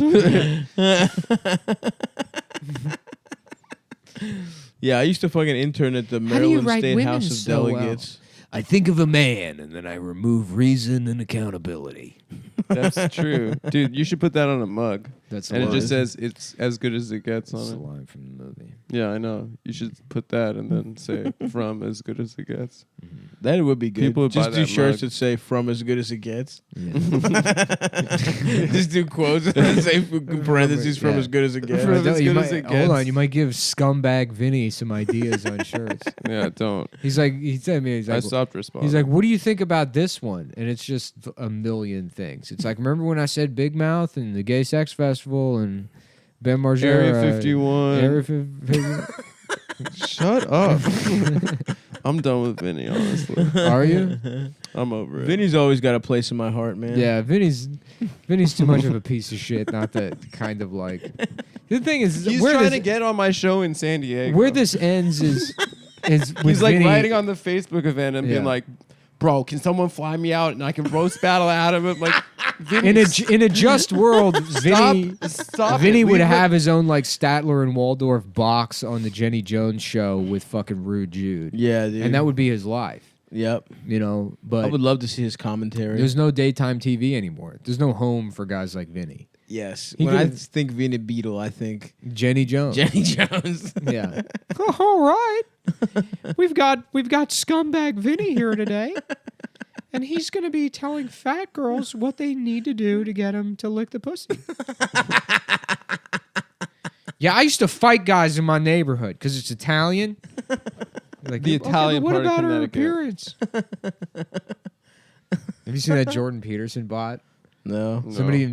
Yeah, I used to fucking intern at the How do you Maryland write State women House of so well? Delegates. I think of a man and then I remove reason and accountability. That's true, dude. You should put that on a mug, That's and it just says "It's as good as it gets" That's a on it. line from the movie. Yeah, I know. You should put that and then say "From as good as it gets." That would be good. People would Just buy do that shirts mug. that say "From as good as it gets." Yeah. Just do quotes that say in parentheses "From Yeah. as good as it gets." From as You good might- as it Hold gets. on, you might give scumbag Vinny some ideas on shirts. Yeah, don't. He's like, he said me, he's I like, stopped responding. he's like, what do you think about this one? And it's just a million things. It's like, remember when I said Big Mouth and the Gay Sex Festival and Ben Margera? Area 51. Area 51. Shut up. I'm done with Vinny, honestly. Are you? I'm over it. Vinny's always got a place in my heart, man. Yeah, Vinny's too much of a piece of shit. Not that kind of like. The thing is, He's where trying this, to get on my show in San Diego. where this ends is with He's like Vinny, writing on the Facebook event and being Yeah. like, "Bro, can someone fly me out and I can roast battle out of it?" Like, Vinny, in a just world, Vinny. stop Vinny it. would Leave have his own like Statler and Waldorf box on the Jenny Jones show with fucking Rude Jude. Yeah, dude. And that would be his life, Yep. you know. I But would love to see his commentary. there's no daytime TV anymore. There's no home for guys like Vinny. Yes. He When I could- think Vinny Beetle, I think Jenny Jones. Jenny Jones. Yeah. All right. We've got scumbag Vinny here today. And he's going to be telling fat girls what they need to do to get him to lick the pussy. Yeah, I used to fight guys in my neighborhood because it's Italian. Like, The "Okay, Italian but what part of about her Connecticut." appearance? Have you seen that Jordan Peterson bot? No. Somebody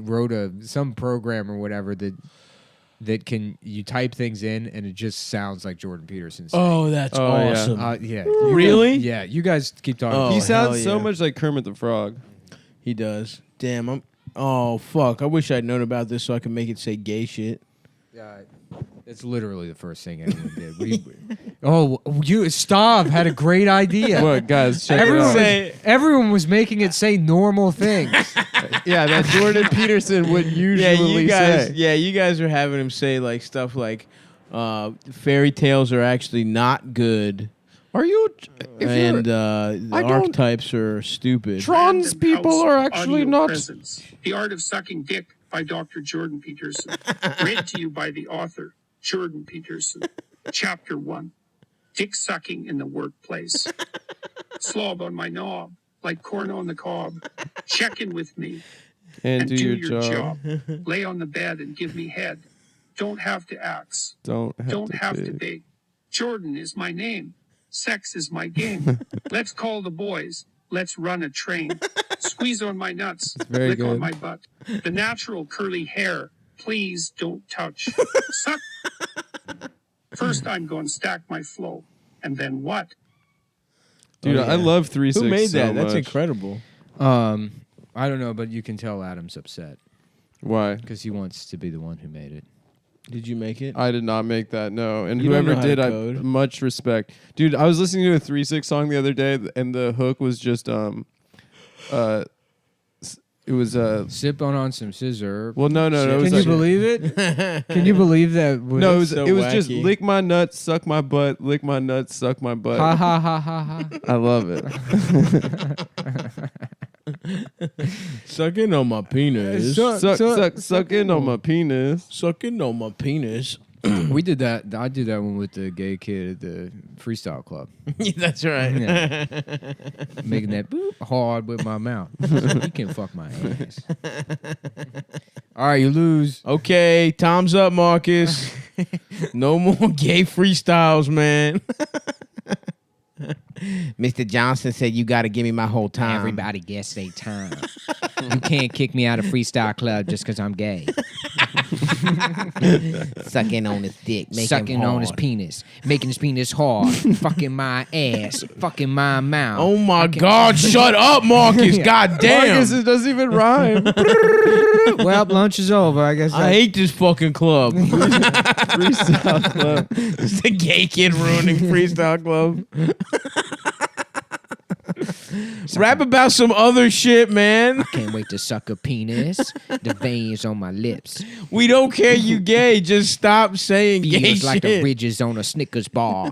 wrote some program or whatever that can you type things in and it just sounds like Jordan Peterson. saying. Oh, that's Oh, yeah. awesome. Yeah. Really? Yeah. You guys keep talking. Oh, He hell sounds so yeah. much like Kermit the Frog. He does. Damn, oh, fuck. I wish I'd known about this so I could make it say gay shit. Yeah, it's literally the first thing anyone did. Stav had a great idea. What, guys? Check Everyone it was, everyone was making it say normal things. out. Yeah, that Jordan Peterson would usually you guys are having him say like stuff like fairy tales are actually not good. Are you? And I the don't- archetypes are stupid. Trans people are actually Audio not. Presence. The Art of Sucking Dick by Dr. Jordan Peterson. Read to you by the author, Jordan Peterson. Chapter 1. Dick sucking in the workplace. Slob on my knob, like corn on the cob. Check in with me And do your job. Lay on the bed and give me head. Don't have to axe. Don't have To beg. Jordan is my name. Sex is my game. Let's call the boys. Let's run a train. Squeeze on my nuts. very Lick on good. my butt. The natural curly hair. Please don't touch. Suck. First, I'm going to stack my flow. And then what? Dude, Oh, yeah. I love 3-6 Who made so that? That's much. incredible. I don't know, but you can tell Adam's upset Why? because he wants to be the one who made it. Did you make it? I did not make that, no. And You don't whoever know how did, to I code. much respect. Dude, I was listening to a 3-6 song the other day, and the hook was just it was Sip on some scissor. well, no, it was Can you like, believe it? Can you believe that? no, so it was just wacky. lick my nuts, suck my butt, lick my nuts, suck my butt. Ha ha ha ha ha. I love it. Sucking on my penis. Suck in on my penis. Sucking on my penis. We did that. I did that one with the gay kid at the freestyle club. That's right. Yeah. Making that boop hard with my mouth. You can fuck my ass. All right, you lose. Okay, time's up, Marcus. No more gay freestyles, man. Mr. Johnson said you got to give me my whole time. Everybody gets their time. You can't kick me out of freestyle club just because I'm gay. Sucking on his dick, Sucking on his penis, making his penis hard, fucking my ass, fucking my mouth. Oh my God! Shut up, Marcus. God damn. Marcus, it doesn't even rhyme. Well, lunch is over. I guess. I hate this fucking club. Freestyle club. It's the gay kid ruining freestyle club. Rap about some other shit, man. Can't wait to suck a penis. The veins on my lips. We don't care you gay. Just stop saying gay Feels like the shit. ridges on a Snickers bar.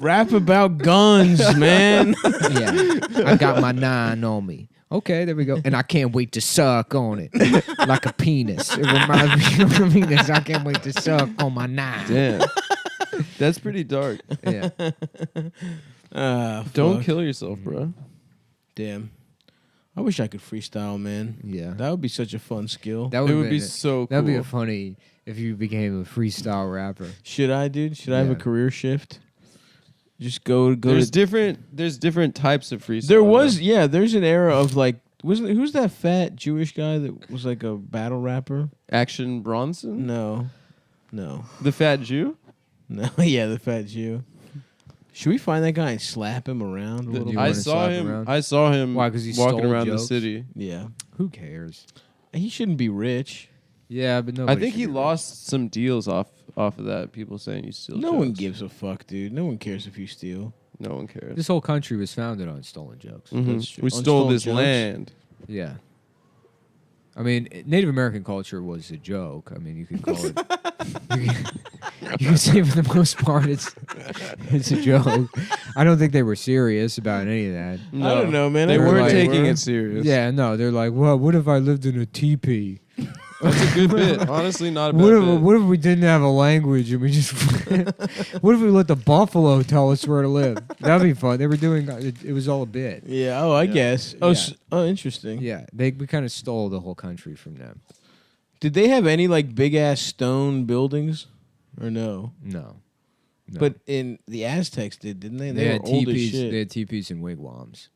Rap about guns, man. Yeah, I got my 9 on me. Okay, there we go. And I can't wait to suck on it like a penis. It reminds me of a penis. I can't wait to suck on my 9. Damn. That's pretty dark. Yeah. Don't Fuck. kill yourself, bro. Damn. I wish I could freestyle, man. Yeah. That would be such a fun skill. That It would be so cool. That'd be funny if you became a freestyle rapper. Should I, dude? Should I have a Yeah. career shift? Just go There's to. different types of freestyle. There was, though. yeah. There's an era of like, who's that fat Jewish guy that was like a battle rapper? Action Bronson, No. the fat Jew. No, yeah, the fat Jew. Should we find that guy and slap him around a little you bit? I wanna saw slap him. around? I saw him. Why, 'cause he walking stole around jokes? the city. Yeah. Who cares? He shouldn't be rich. Yeah, but no. I think he lost some deals off of that. People saying you steal. No one jokes. gives a fuck, dude. No one cares if you steal. No one cares. This whole country was founded on stolen jokes. Mhm. That's true. We On stole stolen this jokes? land. Yeah. I mean, Native American culture was a joke. I mean, you could call it. You can say for the most part, it's a joke. I don't think they were serious about any of that. I don't know, man. They I heard weren't they taking were. it serious. Yeah, no, they're like, well, what if I lived in a teepee? That's a good bit. Honestly, not a bad What bit. if, what if we didn't have a language and we just? What if we let the buffalo tell us where to live? That'd be fun. They were doing it was all a bit. Yeah. Oh, I guess. Oh, Yeah. Interesting. Yeah, we kind of stole the whole country from them. Did they have any like big ass stone buildings, or no? No. But in the Aztecs didn't they? They had were old as teepees. shit. They had teepees and wigwams.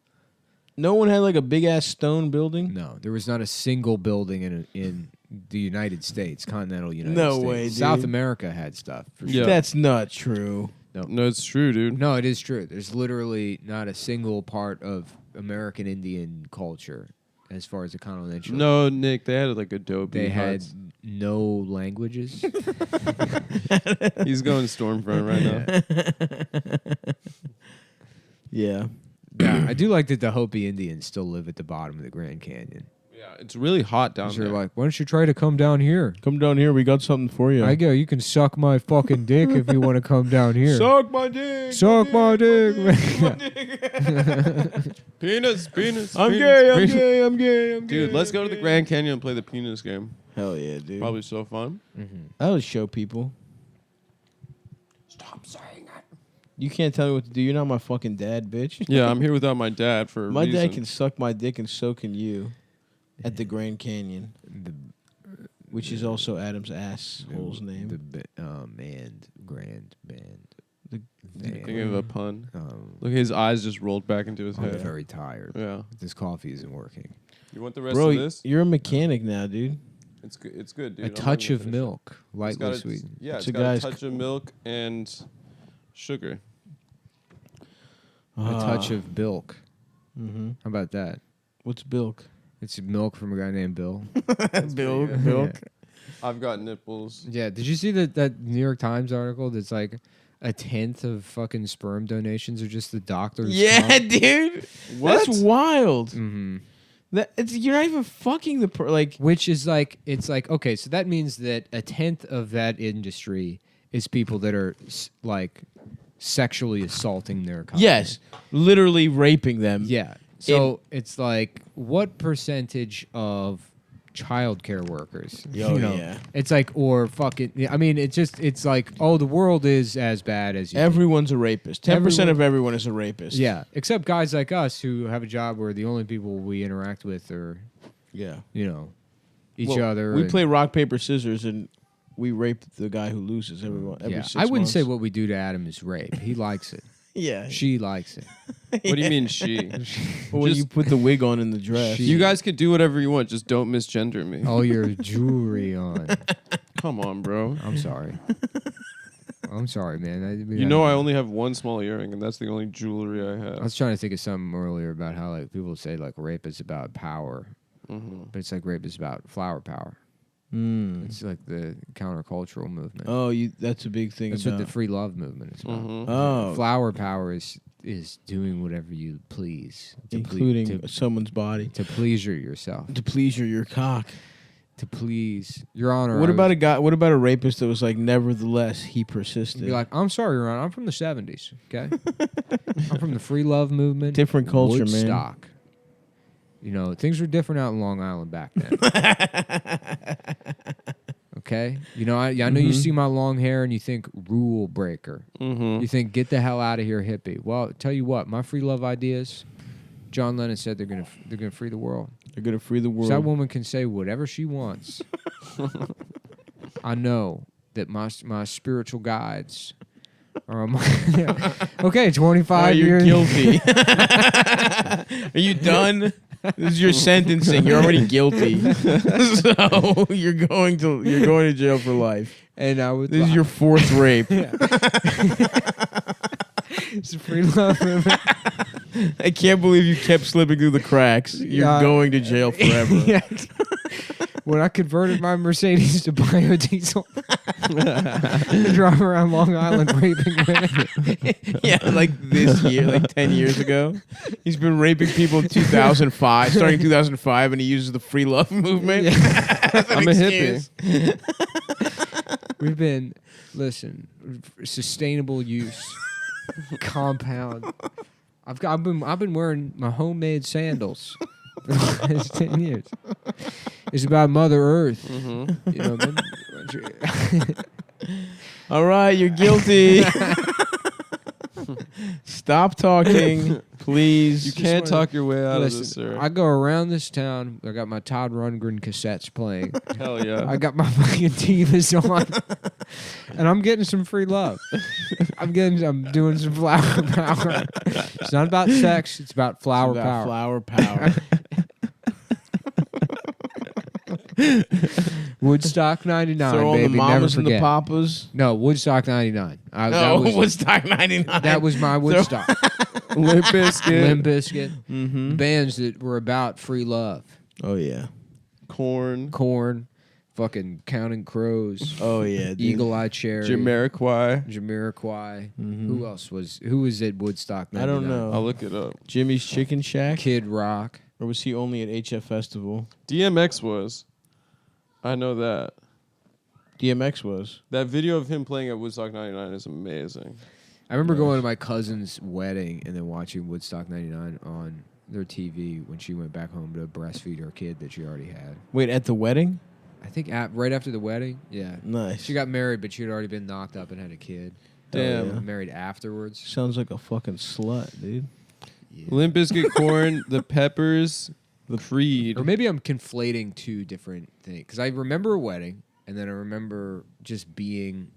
No one had like a big ass stone building. No, there was not a single building in the United States, continental United No States. way, dude. South America had stuff for Yeah. sure. That's not true. No, it's true, dude. No, it is true. There's literally not a single part of American Indian culture as far as the continental. No, Nick, they had like Adobe. They had huts. no languages. He's going Stormfront right now. Yeah. Yeah, I do like that the Hopi Indians still live at the bottom of the Grand Canyon. Yeah, it's really hot down They're there. like, why don't you try to come down here? Come down here. We got something for you. I go, you can suck my fucking dick if you want to come down here. Suck my dick. Suck my dick. penis. I'm penis, gay. I'm penis. gay. I'm gay. I'm gay. Dude, let's go to the gay. Grand Canyon and play the penis game. Hell yeah, dude. Probably so fun. I would show people. Stop saying that. You can't tell me what to do. You're not my fucking dad, bitch. Yeah, I'm here without my dad for a My reason. dad can suck my dick and so can you at the Grand Canyon, which is also Adam's asshole's name. Grand band. The- Thinking of a pun. Um, Look, his eyes just rolled back into his I'm head. very tired. Yeah. This coffee isn't working. You want the rest Bro, of this? you're a mechanic now, dude. It's good. It's good, dude. A I'm touch gonna of finish it. milk, It's lightly got a- sweetened. Yeah, It's it's a got a guy's touch of milk and sugar. A touch of bilk. Mm-hmm. How about that? What's bilk? It's milk from a guy named Bill. Bilk. Bilk. I've got nipples. Yeah. Did you see that New York Times article that's like a tenth of fucking sperm donations are just the doctor's Yeah, dude. What? That's wild. Mm-hmm. You're not even fucking the like. Which is like, it's like, okay, so that means that a tenth of that industry is people that are like sexually assaulting their customers. Yes, literally raping them. Yeah. So it's like, what percentage of childcare workers? Oh, yeah. It's like, or fucking, I mean, it's like, oh, the world is as bad as you think. Everyone's a rapist. 10% Everyone- of everyone is a rapist. Yeah. Except guys like us who have a job where the only people we interact with are, Yeah. each Well, other. We and- play rock, paper, scissors, and we rape the guy who loses every Yeah. 6 I wouldn't say months. what we do to Adam is rape. He likes it. Yeah. She likes it. What do you mean she? But when Just- you put the wig on in the dress. She- You guys could do whatever you want. Just don't misgender me. All your jewelry on. Come on, bro. I'm sorry. I'm sorry, man. You know I only have one small earring, and that's the only jewelry I I have. was trying to think of something earlier about how like people say like rape is about power, Mm-hmm. but it's like rape is about flower power. It's like the countercultural movement. Oh, that's a big thing. That's what the free love movement is about. Oh, Flower power is doing whatever you please, including someone's body to pleasure yourself, to pleasure your cock. to please Your Honor. What about a guy? What about a rapist that was like, nevertheless, he persisted? Be like, I'm sorry, Your Honor. I'm from the '70s. Okay, I'm from the free love movement. Different culture, man. Woodstock. You know, things were different out in Long Island back then. Okay, you know, I know you see my long hair and you think rule breaker. You think get the hell out of here, hippie. Well, tell you what, my free love ideas. John Lennon said they're gonna free the world. They're gonna free the world. So that woman can say whatever she wants. I know that my spiritual guides are on my okay, 25 you're years. guilty. Are you done? This is your sentencing. You're already guilty. So you're going to jail for life. And I would. This is your fourth rape. It's a free love movement. I can't believe you kept slipping through the cracks. You're going to jail forever. Yeah. When I converted my Mercedes to biodiesel to drive around Long Island raping women. Yeah, like this year, like 10 years ago. He's been raping people in 2005, starting 2005, and he uses the free love movement. Yeah. I'm a hippie. We've been, sustainable use, compound. I've been wearing my homemade sandals for the last 10 years. It's about Mother Earth. You know, All right, you're guilty. Stop talking, please. You can't talk your way out of this, Listen, sir. I go around this town. I got my Todd Rundgren cassettes playing. Hell yeah. I got my fucking Divas on, and I'm getting some free love. I'm doing some flower power. It's not about sex. It's about flower power. Flower power. Woodstock '99, Throw all baby. the mamas Never and the forget. papas. No, Woodstock '99. Woodstock 99. That was my Woodstock. Limp Bizkit. Limp Bizkit. Bands that were about free love. Oh, yeah. Corn. Korn, fucking Counting Crows, Oh, yeah. Dude. Eagle Eye Cherry, Jamiroquai. Who else who was at Woodstock '99? I don't know. I'll look it up. Jimmy's Chicken Shack? Kid Rock. Or was he only at HF Festival? DMX was. I know that. DMX was. That video of him playing at Woodstock 99 is amazing. I remember going to my cousin's wedding and then watching Woodstock '99 on their TV when she went back home to breastfeed her kid that she already had. Wait, at the wedding? I think right after the wedding. Yeah. Nice. She got married, but she had already been knocked up and had a kid. Damn. yeah. Married afterwards. Sounds like a fucking slut, dude. Yeah. Limp Bizkit, Corn, The Peppers, The Creed. Or maybe I'm conflating two different things. Because I remember a wedding, and then I remember just being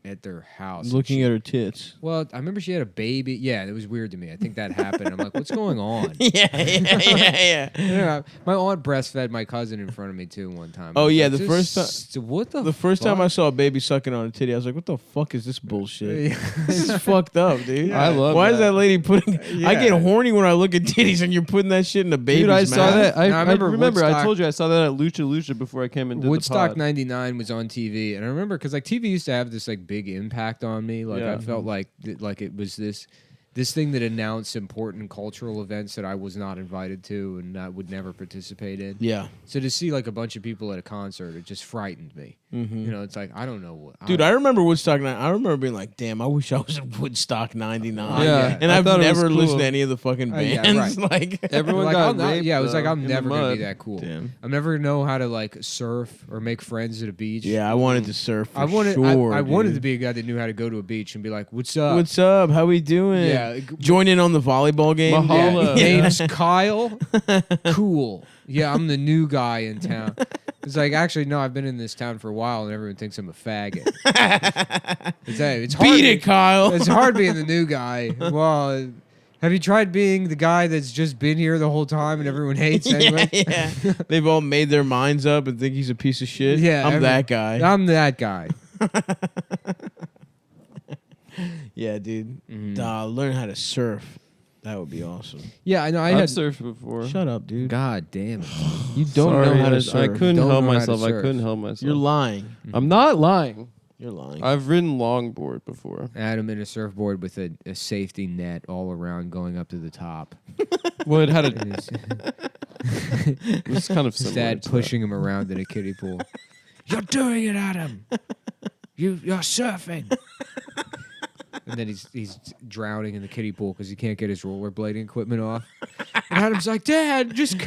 at their house. Looking at her tits. Well, I remember she had a baby. Yeah, it was weird to me. I think that happened. I'm like, what's going on? Yeah. My aunt breastfed my cousin in front of me, too, one time. Oh, I was yeah, like, the first What the The first time fuck? I saw a baby sucking on a titty, I was like, what the fuck is this bullshit? Yeah. This is fucked up, dude. I love Why that. is that lady putting... I get Yeah. horny when I look at titties and you're putting that shit in a baby's Dude, I mouth. saw that. I No, I remember remember. I Woodstock- told you I saw that at Lucha before I came into Woodstock the pod. '99 was on TV, and I remember because like TV used to have this like big impact on me. Like Yeah. I felt like it was this thing that announced important cultural events that I was not invited to and I would never participate in. Yeah. So to see like a bunch of people at a concert, it just frightened me. You know, it's like I don't know what. Dude, I remember Woodstock 9. I remember being like, damn, I wish I was at Woodstock 99. Yeah. And I I've thought it was never cool. listened to any of the fucking yeah, bands. right. Like, Everyone like, got I'm not- raped, yeah, it was like though, I'm in the never gonna mud. be that cool. Damn. I'm never gonna know how to like surf or make friends at a beach. yeah, I wanted to surf for I wanted sure, I wanted dude. to be a guy that knew how to go to a beach and be like, "What's up? What's up? How we doing? Yeah. Join in on the volleyball game. Mahalo. Yeah, Yeah. name's Kyle. Cool. Yeah, I'm the new guy in town. It's like, actually, no, I've been in this town for a while, and everyone thinks I'm a faggot. It's hard. Beat it, Kyle. It's hard being the new guy. Well, have you tried being the guy that's just been here the whole time and everyone hates anyway? yeah. They've all made their minds up and think he's a piece of shit. Yeah, I'm that guy. I'm that guy. Yeah, dude. Mm-hmm. Learn how to surf. That would be awesome. Yeah, I know. I I've had. surfed before. Shut up, dude. God damn it! You don't Sorry, know how to I surf. couldn't Don't help know how to myself. I surf. couldn't help myself. You're lying. I'm not lying. You're lying. I've ridden longboard before. I had him in a surfboard with a safety net all around going up to the top. Well, it had a. And his It was kind of similar. dad to pushing him around in a kiddie pool. You're doing it, Adam. You're surfing. And then he's drowning in the kiddie pool because he can't get his rollerblading equipment off. And Adam's like, Dad, just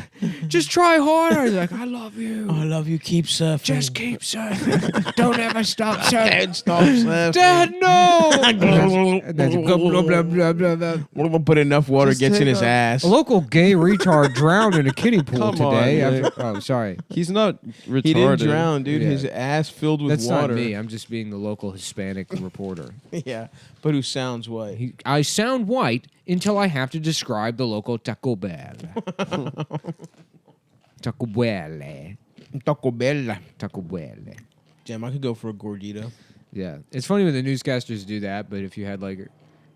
try harder. He's like, I love you. I love you. Keep surfing. Just keep surfing. Don't ever stop surfing. Dad, stop surfing. Dad, no. And then blah, blah, blah, blah, blah, blah. What if I put enough water Just gets in take his a- ass? A local gay retard drowned in a kiddie pool Come on, today. Nick. Oh, sorry. He's not retarded. He didn't drown, dude. Yeah. His ass filled with That's water. not me. I'm just being the local Hispanic reporter. Yeah, but who sounds what? I sound white until I have to describe the local Taco Bell. Taco Bell. Taco Bell. Taco Bell. Damn, I could go for a gordita. Yeah. It's funny when the newscasters do that, but if you had like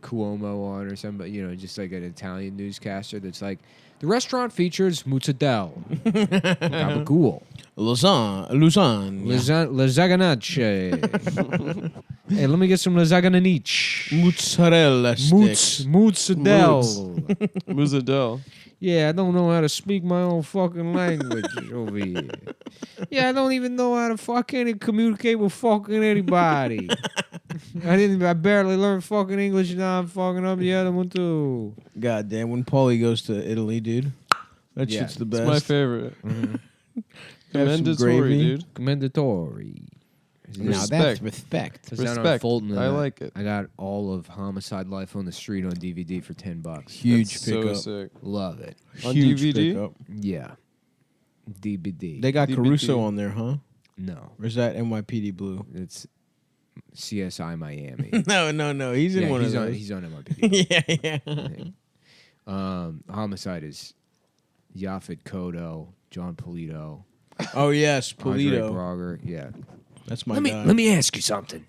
Cuomo on or somebody, you know, just like an Italian newscaster that's like, the restaurant features mozzarella, gabagool, Lasagna. lasagna. Hey, let me get some lasagna niche. Mozzarella sticks. Mozzarella. Muzadel. Yeah, I don't know how to speak my own fucking language over here. Yeah, I don't even know how to fucking communicate with fucking anybody. I barely learned fucking English, now I'm fucking up the other one too. God damn, when Paulie goes to Italy, dude. That Yeah, shit's the It's best. my favorite. Have some Commendatory, gravy. dude. Commendatory. Now that's respect. It's down on Respect. Fulton, I like it. I got all of Homicide Life on the Street on DVD for $10. Huge That's so pickup. sick. Love it. On Huge DVD? pickup. Yeah. DVD. They got DVD. Caruso on there, huh? no, Or is that NYPD Blue? it's CSI Miami. No. He's in Yeah, one he's of on. those. He's on MIB. yeah. Homicide is Yaphet Kotto, John Polito, Oh yes, Andre Polito. Braugher. Yeah. That's my Let guy. me ask you something.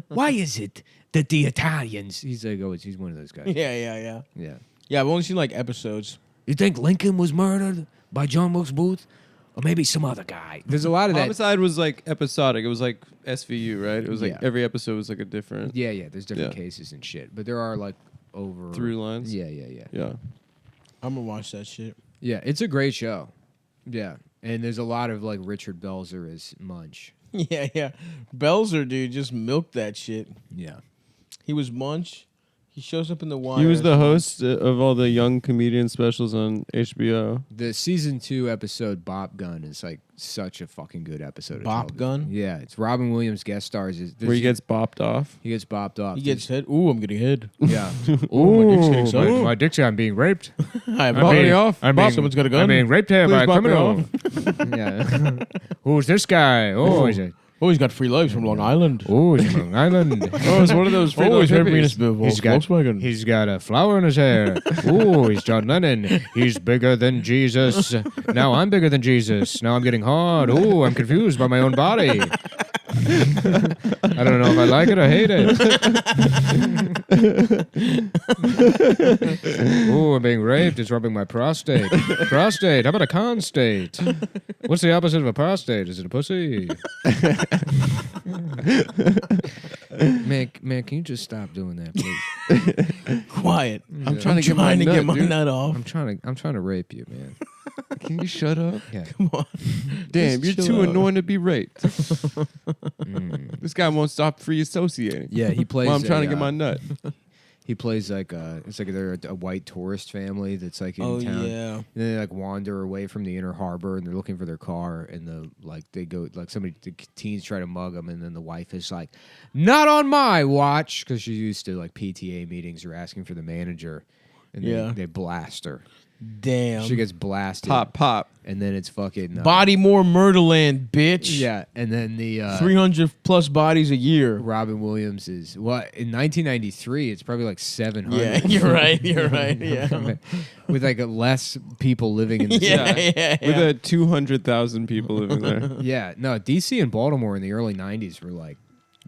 Why is it that the Italians? He's like, he's one of those guys. Yeah. Yeah. Yeah, I've only seen like episodes. You think Lincoln was murdered by John Wilkes Booth, or maybe some other guy? There's a lot of that. Homicide was like episodic. It was like SVU, right? It was like Yeah. every episode was like a different Yeah. There's different Yeah. cases and shit, but there are like over through lines. Yeah. Yeah. I'm gonna watch that shit. Yeah, it's a great show. Yeah, and there's a lot of like Richard Belzer as Munch. Yeah. Belzer, dude, just milked that shit. Yeah. He was Munch. He shows up in the wire. He was as the Munch. host of all the young comedian specials on HBO. The season 2 episode Bop Gun is like such a fucking good episode. of Bop television. Gun? Yeah, it's Robin Williams guest stars. Where he gets bopped off. he gets bopped off. He gets hit. Ooh, I'm getting hit. yeah. Ooh, my dick's getting sucked. my dick's I'm being raped. I'm Bop me off. Someone's got a gun. I'm being raped here Please by a bop me criminal. yeah. Who's this guy? Oh, is it? Oh, he's got free lives from Long Island. Oh, it's Long Island. Oh, it's one of those. Oh, he's raping us with Volkswagen. He's got a flower in his hair. Ooh, he's John Lennon. He's bigger than Jesus. Now I'm bigger than Jesus. Now I'm getting hard. Ooh, I'm confused by my own body. I don't know if I like it or hate it. Ooh, I'm being raped. It's rubbing my prostate. Prostate. How about a constate? What's the opposite of a prostate? Is it a pussy? man, can you just stop doing that, please? Quiet. I'm trying to get my nut, dude. off. I'm trying to rape you, man. Can you shut up? Yeah. Come on. Damn, Just you're chill too out. annoying to be raped. This guy won't stop free associating. Yeah, he plays. While I'm trying to get my nut. He plays like it's like they're a white tourist family that's like in Oh town. yeah. And they like wander away from the inner harbor and they're looking for their car and they go like the teens try to mug them and then the wife is like, not on my watch, because she's used to like PTA meetings or asking for the manager, and Yeah. they blast her. Damn. She gets blasted. Pop. And then it's fucking Bodymore Murderland, bitch. Yeah, and then the 300 plus bodies a year. Robin Williams is what in 1993 it's probably like 700. Yeah, you're right. Yeah. With like less people living in the city. yeah. With a 200,000 people living there. Yeah, no, DC and Baltimore in the early 90s were like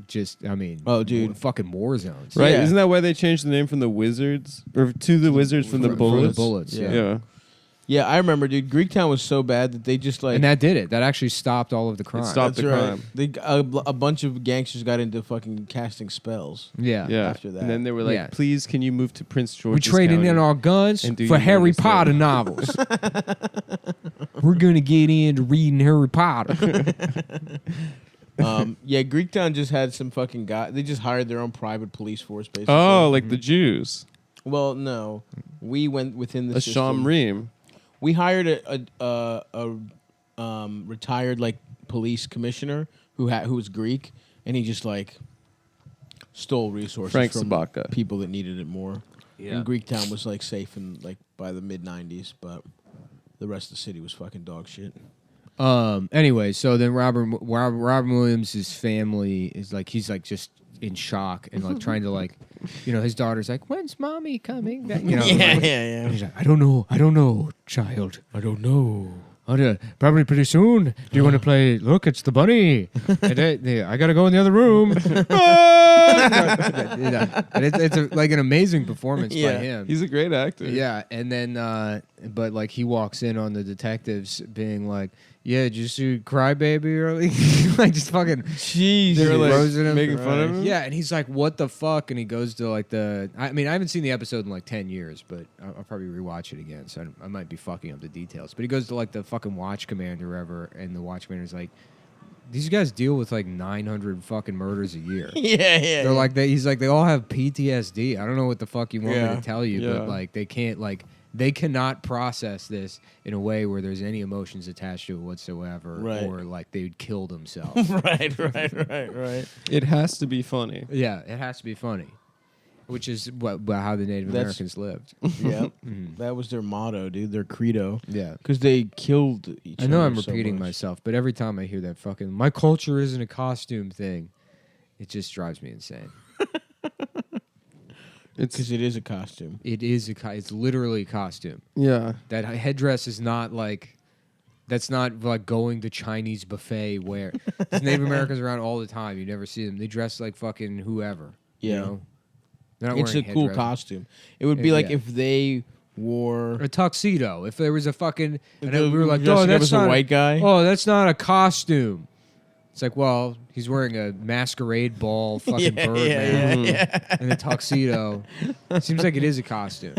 just, I mean, Oh, dude. fucking war zones. Right? Yeah. Isn't that why they changed the name from the Wizards or to the Wizards from the Bullets? Bullets, yeah. Yeah. Yeah, I remember, dude. Greektown was so bad that they just like. And that did it. That actually stopped all of the crime. stopped That's the right. crime. A bunch of gangsters got into fucking casting spells. Yeah. Yeah. After that. And then they were like, Yeah. please, can you move to Prince George's We're trading County? in our guns And do for your Harry murders there. Potter novels. We're gonna get into reading Harry Potter. Yeah, Greektown just had some fucking guy. They just hired their own private police force, basically. Oh, like the Jews. Well, no, we went within the A system. Shamrim. We hired a retired like police commissioner who was Greek, and he just like stole resources Frank from Sabaka. people that needed it more. Yeah. And Greektown was like safe in like by the mid '90s, but the rest of the city was fucking dog shit. Anyway, so then Robert Williams' family is like, he's like just in shock and like trying to like, his daughter's like, when's mommy coming back? You know, like, yeah. he's like, I don't know, child. I don't know. Probably pretty soon. Do you want to play? Look, it's the bunny. I gotta go in the other room. And it's like an amazing performance by him. He's a great actor. Yeah, and then, but like he walks in on the detectives being like, "Yeah, did you see Crybaby early?" Like just fucking. Jeez, They were like roasting him. making fun of him. Yeah, and he's like, "What the fuck?" And he goes to like I mean, I haven't seen the episode in like 10 years, but I'll probably rewatch it again, so I might be fucking up the details. But he goes to like the fucking watch commander ever, and the watch commander's like, "These guys deal with like 900 fucking murders a year." yeah. They're like he's like, they all have PTSD. I don't know what the fuck you want me Yeah. to tell you, Yeah. but like they cannot process this in a way where there's any emotions attached to it whatsoever, Right. or like they would kill themselves. right. It has to be funny. Yeah, it has to be funny, which is how the Native That's- Americans lived. Yeah, that was their motto, dude. Their credo. Yeah. Because they killed each I know other I'm so repeating much. myself, but every time I hear that fucking "my culture isn't a costume" thing, it just drives me insane. Because it is a costume. It is it's literally a costume. Yeah. That headdress is not like, that's not like going to Chinese buffet wear. There's Native Americans around all the time. You never see them. They dress like fucking whoever. You Yeah. know? They're not It's a wearing cool headdress. costume. It would be like Yeah. if they wore. A tuxedo. If there was a fucking, and they we were like, dressing "Oh, up that's as a not white guy." Oh, that's not a costume." It's like, well, he's wearing a masquerade ball fucking bird man and a tuxedo. Seems like it is a costume.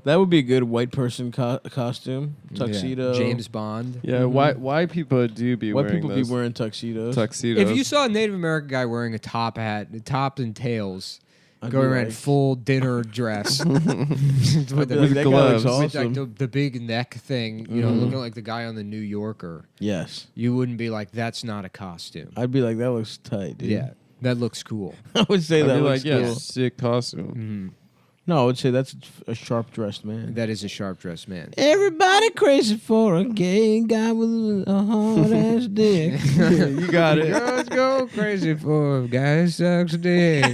That would be a good white person costume. Tuxedo. Yeah. James Bond. Yeah. Why people do be White wearing people those be wearing tuxedos. tuxedos? If you saw a Native American guy wearing a top hat, top and tails, I'd going be around like- full dinner dress I'd with be like, that guy looks with like awesome. the big neck thing, looking like the guy on the New Yorker, Yes. you wouldn't be like, that's not a costume. I'd be like, that looks tight, dude. Yeah, that looks cool. I would say I'd that be looks like, yeah, cool. sick costume. Mm-hmm. No, I would say that's a sharp dressed man. That is a sharp dressed man. Everybody crazy for a gay guy with a hard ass dick. You got it. Girls go crazy for a guy who sucks dick.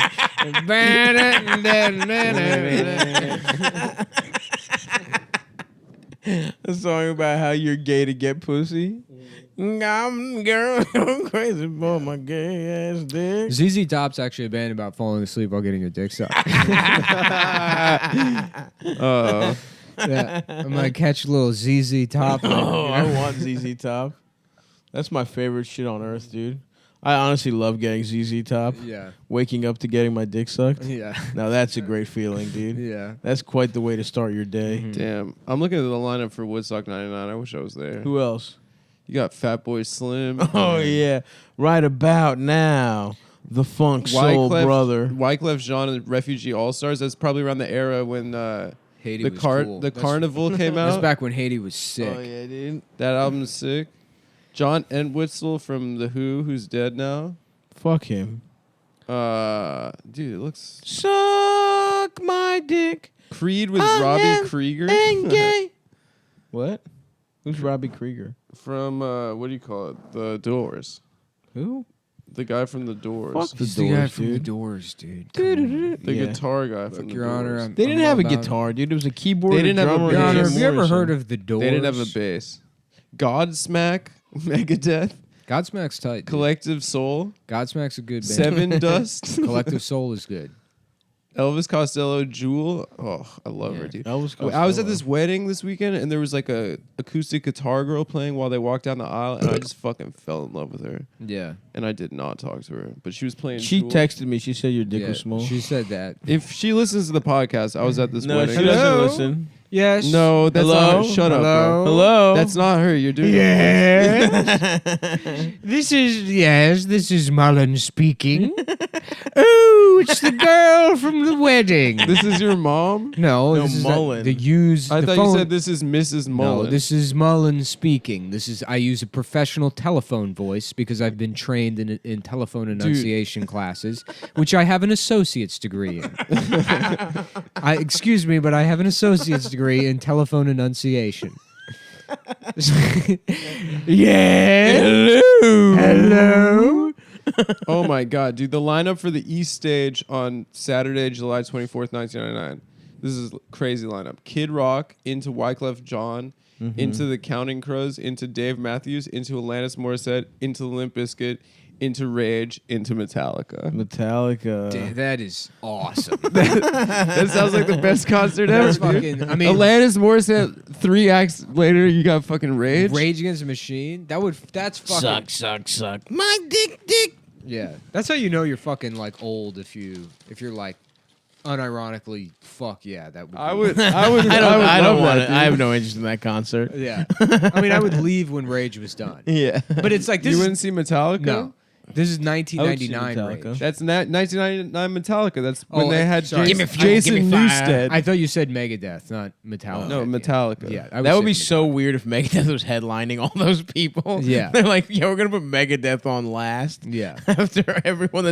A song about how you're gay to get pussy. I'm girl, I'm crazy for my gay ass dick. ZZ Top's actually a band about falling asleep while getting your dick sucked. Yeah, I'm gonna catch a little ZZ Top. Oh, I want ZZ Top. That's my favorite shit on earth, dude. I honestly love getting ZZ Top. Yeah, Waking up to getting my dick sucked. yeah, Now that's a great feeling, dude. yeah. That's quite the way to start your day. Damn. I'm looking at the lineup for Woodstock 99. I wish I was there. Who else? You got Fatboy Slim. Oh yeah, right about now, the Funk Soul Brother. Wyclef Jean and Refugee All Stars. That's probably around the era when Haiti the was cool. the That's- Carnival came That's out. back when Haiti was sick. Oh yeah, dude. That album's sick. John Entwistle from The Who, who's dead now. Fuck him. Dude, it looks Suck my dick. Creed with I Robbie am Krieger gay. What? Who's Robbie Krieger? from what do you call it? The Doors. Who? The guy from The Doors. Fuck the He's the guy Doors, from the dude. Doors, dude. The Yeah. guitar guy Look, from The Your Doors. Honor, They didn't I'm have a all about- guitar, dude. It was a keyboard. They didn't have a drummer, Your bass. and Honor, Jim have you ever Morrison. heard of the Doors? They didn't have a bass. Godsmack, Megadeth, Godsmack's tight. Dude. Collective Soul, Godsmack's a good band. Seven Dust, Collective Soul is good. Elvis Costello, Jewel. Oh, I love her, dude. Elvis I was at Costello. this wedding this weekend, and there was like a acoustic guitar girl playing while they walked down the aisle, and I just fucking fell in love with her. Yeah. And I did not talk to her, but she was playing. She Jewel. texted me. She said your dick Yeah, was small. she said that. If she listens to the podcast, I was at this no, wedding. she doesn't listen. Yes. No, that's Hello? not her. Shut up, bro. Hello. That's not her. You're doing This is Mullen speaking. Oh, it's the girl from the wedding. This is your mom? No, No, this is Mullen. the use. I the thought phone. you said this is Mrs. Mullen. No, this is Mullen speaking. I use a professional telephone voice because I've been trained in telephone enunciation classes, which I have an associate's degree in. Excuse me, but I have an associate's degree in telephone enunciation. Yeah. Hello. Oh my god, dude! The lineup for the East Stage on Saturday, July 24th, 1999. This is a crazy lineup. Kid Rock into Wyclef Jean, into the Counting Crows, into Dave Matthews, into Alanis Morissette, into Limp Bizkit, into Rage, into Metallica. Metallica. Damn, that is awesome. That sounds like the best concert ever. That's dude. fucking. I mean, Alanis Morissette, 3 acts later, you got fucking Rage. Rage Against the Machine. That's fucking. Suck. My dick. Yeah, that's how you know you're fucking like old if you're like unironically fuck yeah that would. I be- would I don't love want that, it. I dude. have no interest in that concert. Yeah, I mean I would leave when Rage was done, Yeah. but it's like this. You is, wouldn't see Metallica? no, this is 1999 I would see Rage. Metallica. That's 1999 Metallica. That's when Oh, they had sorry. Jason, Give me fuel, Jason give me fire. Newsted. I thought you said Megadeth, not Metallica. No, Metallica. Yeah, That would be say so weird if Megadeth was headlining all those people. Yeah. They're like, yeah, we're gonna put Megadeth on last. Yeah. After everyone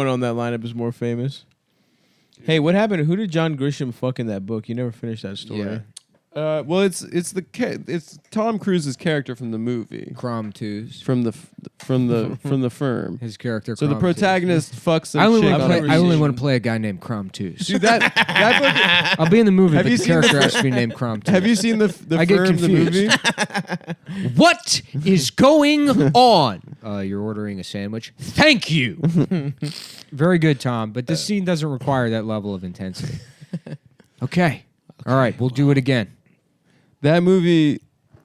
on that lineup is more famous. Hey, what happened? Who did John Grisham fuck in that book? You never finished that story. Yeah. Well, it's Tom Cruise's character from the movie, Crom Twos. from the firm. His character. So the Crom Twos. protagonist fucks some I only chick want to on play. a I only machine. want to play a guy named Crom Twos. Dude, that book, I'll be in the movie, Have but you the seen the character has to be named Crom Twos. have you seen the I get firm, the confused. movie? What is going on? You're ordering a sandwich. Thank you. Very good, Tom. But this scene doesn't require that level of intensity. Okay. All right. We'll do it again. That movie,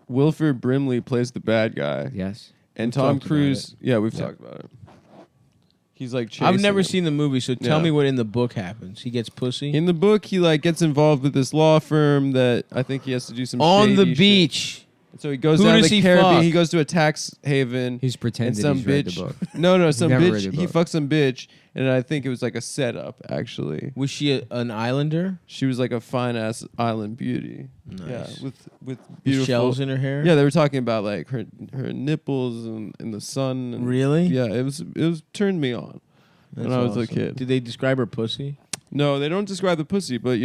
Wilford Brimley plays the bad guy, Yes. and We've Tom talked about Cruise. Yeah, we've Yeah. talked about it. He's like chasing I've never him. seen the movie, so tell Yeah. me what in the book happens. He gets pussy In the book, he like gets involved with this law firm that I think he has to do some on the shady shit. beach. So he goes Who down to does the he Caribbean. fuck? He goes to a tax haven. He's and pretending some he's read bitch. the book. No, some Never read bitch. the He book. fucked some bitch, and I think it was like a setup. Actually, Was she an islander? she was like a fine ass island beauty. Nice. Yeah, with With beautiful shells in her hair. Yeah, they were talking about like her nipples and in the sun. And, Really? Yeah, it was turned me on when I was a kid. Did they describe her pussy? No, they don't describe the pussy, but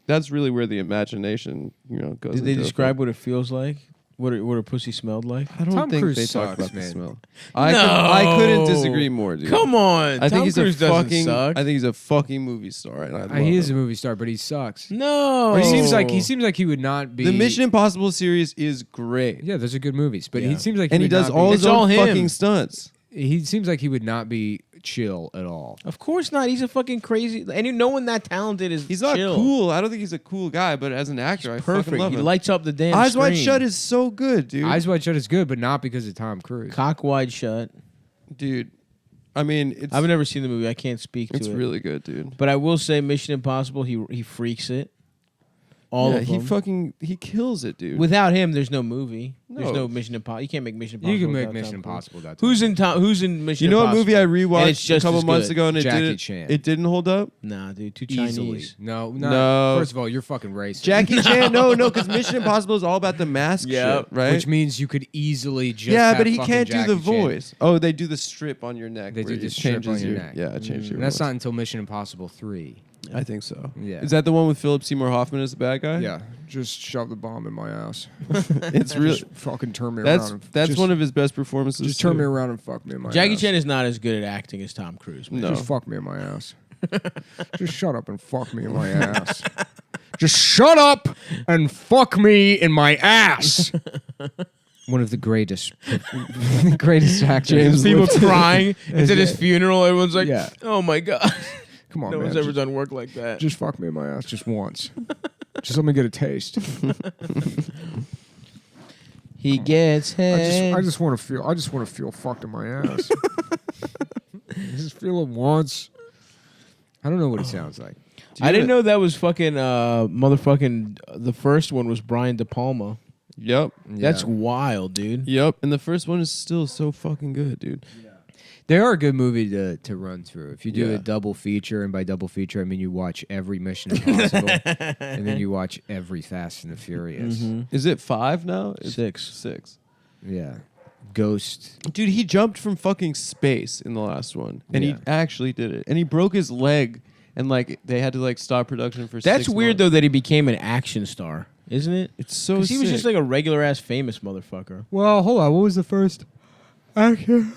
that's really where the imagination goes. Did they into describe what it feels like? What her pussy smelled like? I don't Tom think Cruise they talked sucks, about the man. smell. I couldn't disagree more, dude. Come on. I think Tom he's Cruise a doesn't fucking. suck. I think he's a fucking movie star, and I love He is a him. movie star, but he sucks. No. He seems like he would not be. The Mission Impossible series is great. Yeah, those are good movies, but he Yeah. seems like and he would does not all be, his It's all own him. fucking stunts. He seems like he would not be chill at all. Of course not. He's a fucking crazy. And no one that talented is. He's not chill. cool. I don't think he's a cool guy, but as an actor, I Perfect. fucking love He him. lights up the damn Eyes Wide screen. Shut is so good, dude. Eyes Wide Shut is good, but not because of Tom Cruise. Cock Wide Shut. Dude, I mean, it's I've never seen the movie. I can't speak to it's it. really good, dude. But I will say, Mission Impossible. He freaks it. All yeah, of them. he kills it, dude. Without him, there's no movie. There's No. no Mission Impossible. You can't make Mission Impossible. You can make without Mission Tom Cruise. Impossible. That's Who's in Mission You know what Impossible? movie I And it's rewatched a just couple as months good. ago and Jackie Chan. it didn't hold up? Nah, dude, too easily? Chinese. No. No. First of all, you're fucking racist. Jackie Chan, no, because Mission Impossible is all about the mask Yep. shit, right? Which means you could easily just. yeah, have but he fucking can't do Jackie the Chan. voice. Oh, they do the strip on your neck. They where do the it strip changes on your neck. Yeah, it changes your And that's voice. not until Mission Impossible 3. I think so. Yeah. Is that the one with Philip Seymour Hoffman as the bad guy? Yeah, just shove the bomb in my ass. It's really Just fucking turn me that's around. that's just, one of his best performances. Just turn too. me around and fuck me in my Jackie ass. Chan is not as good at acting as Tom Cruise. Man. No. Just fuck me in my ass. Just shut up and fuck me in my ass. Just shut up and fuck me in my ass. One of the greatest, the greatest actors. James People Lipton. crying. It's at his funeral. Everyone's like, Yeah. oh my God. Come on, No man. one's ever done work like that. Just fuck me in my ass just once. Just let me get a taste. He gets head. I just want to feel fucked in my ass. Just feel it once. I don't know what it sounds like. I didn't know that was fucking motherfucking. The first one was Brian De Palma. Yep. That's wild, dude. Yep. And the first one is still so fucking good, dude. They are a good movie to run through. If you do Yeah. a double feature, and by double feature I mean you watch every Mission Impossible, and then you watch every Fast and the Furious. Is it 5 now? It's 6. 6. Yeah, Ghost. Dude, he jumped from fucking space in the last one, and he Yeah. actually did it. And he broke his leg, and like they had to like stop production for. That's 6 weird months. though that he became an action star, isn't it? It's so. Because he was sick. just like a regular ass famous motherfucker. Well, hold on. What was the first actor?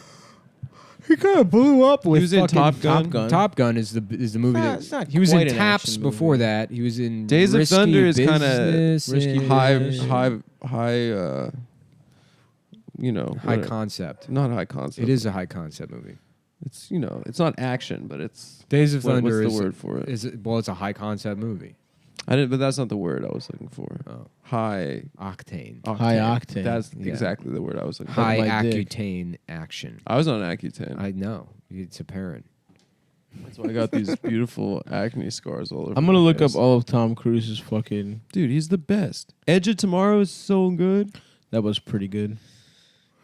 He kind of blew up with. He was in fucking Top Gun. Top Gun. Top Gun is the movie not- that it's not he was quite in. an Taps action before movie. that. He was in Days of Risky Thunder is kinda Business Risky and- high. You know, high what- concept. not high concept. It is a high concept movie. It's it's not action, but it's. Days of What- Thunder what's is the word for it? it's a high concept movie. I didn't, but that's not the word I was looking for. Oh. High Octane. octane. High octane. That's Yeah. exactly the word I was looking High for. my dick. Accutane action. I was on Accutane. I know. It's apparent. That's why I got these beautiful acne scars all over. I'm gonna my look up face. all of Tom Cruise's fucking. Dude, he's the best. Edge of Tomorrow is so good. That was pretty good.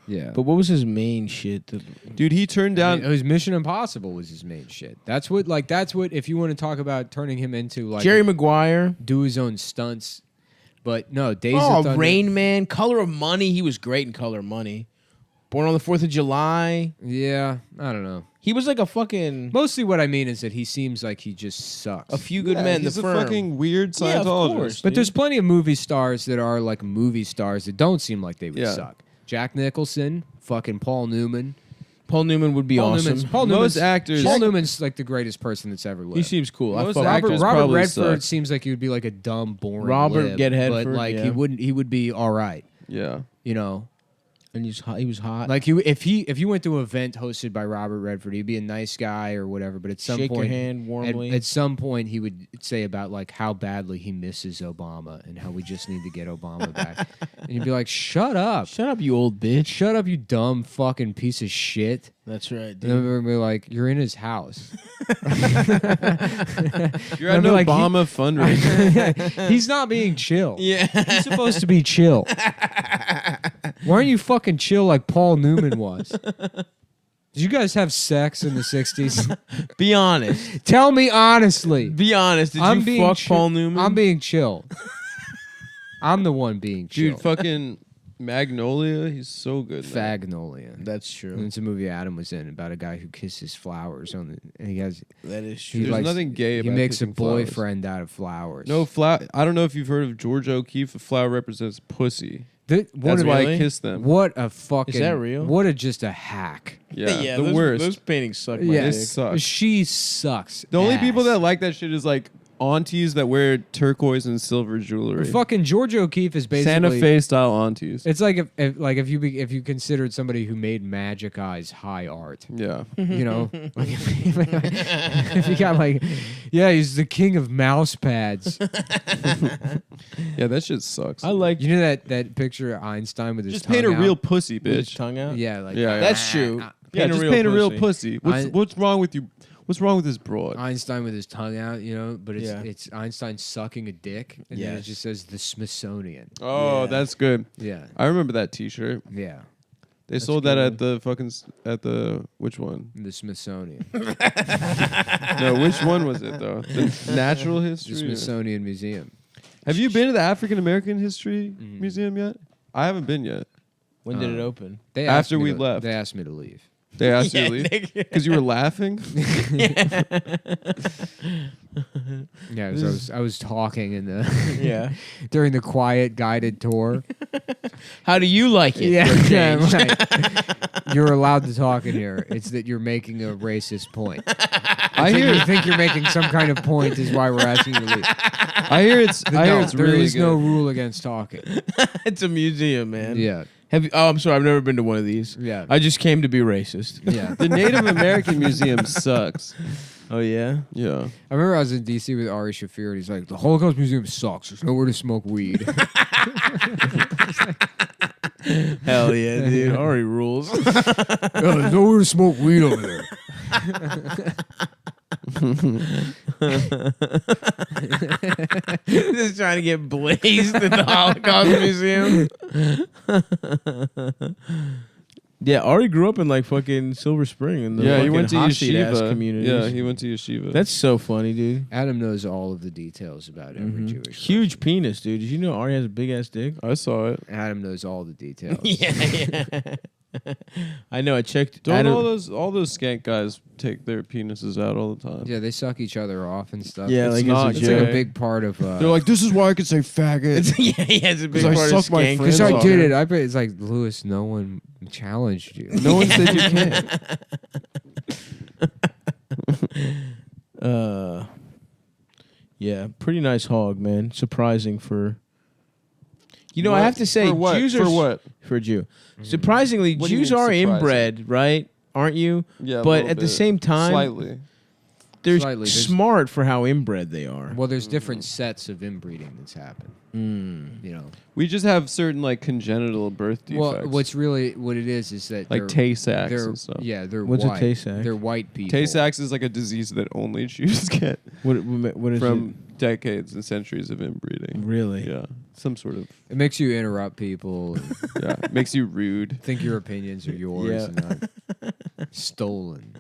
Yeah. But what was his main shit? That, Dude, he turned down. it was Mission Impossible was his main shit. That's what if you want to talk about turning him into like Jerry Maguire. do his own stunts. But no, Days Oh, of Thunder. Rain Man. Color of Money. He was great in Color of Money. Born on the 4th of July. Yeah, I don't know. He was like a fucking. Mostly what I mean is that he seems like he just sucks. A Few Good Yeah, Men. he's The a Firm. fucking weird Yeah, of Scientologist. course. But dude. there's plenty of movie stars that are like movie stars that don't seem like they would Yeah. suck. Jack Nicholson, fucking Paul Newman. Paul Newman would be awesome. Paul Most Newman's, actors- Paul Newman's like the greatest person that's ever lived. He seems cool. I Most fuck actors with him. Robert probably Redford suck. seems like he would be like a dumb, boring Robert lib, Get but Hedford, like yeah. he would be all right. Yeah. You know, And he was hot. like if you went to an event hosted by Robert Redford, he'd be a nice guy or whatever. But at some Shake your point, hand warmly. At some point, he would say about like how badly he misses Obama and how we just need to get Obama back. And you'd be like, "Shut up, Shut up, you old bitch. shut up, you dumb fucking piece of shit." That's right, And then dude. we'd be like, "You're in his house." You're at I'd be an like, Obama fundraiser. He's not being chill. Yeah. He's supposed to be chill. Why aren't you fucking chill like Paul Newman was? Did you guys have sex in the 60s? Be honest. Tell me honestly. Be honest. Did I'm you being fuck chill- Paul Newman? I'm being chill. I'm the one being chill. Dude, fucking Magnolia, he's so good. in that. Fagnolia. That's true. It's a movie Adam was in about a guy who kisses flowers on the. And he has. That is He true. There's nothing gay He about makes a kissing flowers. boyfriend out of flowers. No, I don't know if you've heard of George O'Keeffe. A flower represents pussy. What That's a, why really? I kiss them. What a fucking. Is that real? What a just a hack. Yeah, the those, worst. Those paintings suck. Yeah. My This dick. sucks. She sucks. The only people ass. that like that shit is like aunties that wear turquoise and silver jewelry. Fucking George O'Keeffe is basically Santa Fe style aunties. It's like if you considered somebody who made magic eyes high art, Yeah. you know, like if you got like, yeah, he's the king of mouse pads. Yeah, that shit sucks. I like. You know that picture of Einstein with his Just tongue paint a out? real pussy, with his bitch. tongue out. Yeah, like Yeah, yeah. That's true. Yeah, just paint a real pussy. What's wrong with you? What's wrong with this broad? Einstein with his tongue out, you know, but Yeah. it's Einstein sucking a dick, and then it Yes. just says the Smithsonian. Oh, Yeah. that's good. Yeah, I remember that T-shirt. yeah, They sold that good. at the fucking at the which one? the Smithsonian, No, which one was it though? The Natural the History. Smithsonian Museum. Have you been to the African American History Mm. Museum yet? I haven't been yet. When did it open? They After asked me we to- left. they asked me to leave. They asked you to leave because you were laughing. Yeah, so I was talking in the Yeah. during the quiet guided tour. How do you like it? Yeah, right. You're allowed to talk in here. It's that you're making a racist point. I hear. You think you're making some kind of point is why we're asking you to leave. I hear it's. I hear No, it's there really is good. no rule against talking. It's a museum, man. Yeah. Have you? Oh, I'm sorry. I've never been to one of these. Yeah. I just came to be racist. Yeah. The Native American Museum sucks. Oh yeah. Yeah. I remember I was in D.C. with Ari Shaffir, and he's like, the Holocaust Museum sucks. There's nowhere to smoke weed. Hell yeah, dude. Ari rules. There's nowhere to smoke weed over there. Just trying to get blazed at the Holocaust Museum. Yeah, Ari grew up in like fucking Silver Spring in the Yeah, he fucking went to hot seat ass yeshiva. communities. Yeah, he went to yeshiva. That's so funny, dude. Adam knows all of the details about every Jewish Huge person. penis, dude. Did you know Ari has a big ass dick? I saw it. Adam knows all the details. Yeah. I know. I checked. Don't Adam- all those skank guys take their penises out all the time? Yeah, they suck each other off and stuff. Yeah, it's like not it's like a gay. big part of. They're like, this is why I could say faggot. yeah, it's a big 'Cause I part of suck my skank. friends because I off. did it. I bet it's like Lewis. No one challenged you. No one said you can't. Yeah, pretty nice hog, man. Surprising for. You know, I have to say, For what? Jews are For what? for a Jew. Surprisingly, What do you Jews mean are surprising? inbred, right? Aren't you? Yeah, a but little at the bit. same time, Slightly. they're Slightly. There's- smart for how inbred they are. Well, there's different sets of inbreeding that's happened. You know. We just have certain like congenital birth defects. Well, what it is that like they're, Tay-Sachs they're and stuff. yeah they're What's a white. Tay-Sachs? They're white people. Tay-Sachs is like a disease that only Jews get What is from decades and centuries of inbreeding. it? Really? Yeah, some sort of It makes you interrupt people. And yeah. Makes you rude. think your opinions are yours Yeah. and not stolen.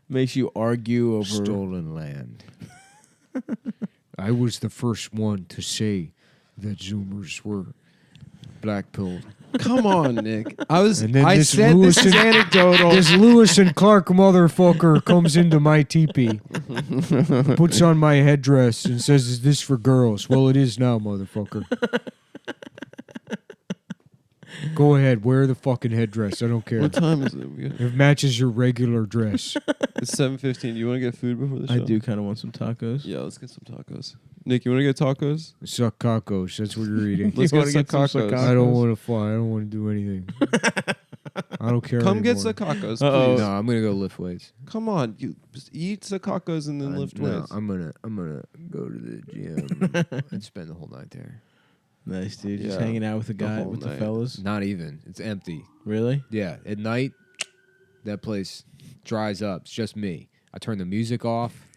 Makes you argue over. Stolen land. I was the first one to say that Zoomers were black-pilled. Come on, Nick. I And then said this is anecdotal. This Lewis and Clark motherfucker comes into my teepee, puts on my headdress, and says, "Is this for girls?" Well, it is now, motherfucker. Go ahead, wear the fucking headdress. I don't care. What time is it? It matches your regular dress. It's 7:15. You want to get food before the show? I do kind of want some tacos. Yeah, let's get some tacos. Nick, you want to get tacos? Suck cacos. That's what you're eating. Let's You get wanna some get some tacos. tacos? I don't want to fly. I don't want to do anything. I don't care. Come get anymore. tacos, Uh-oh. please. No, I'm gonna go lift weights. Come on, you just eat tacos and then lift No, weights. I'm gonna go to the gym and spend the whole night there. Nice, dude. Just Yeah. hanging out with the guy, whole with the night. fellas. Not even. It's empty. Really? Yeah, at night, that place dries up. It's just me. I turn the music off.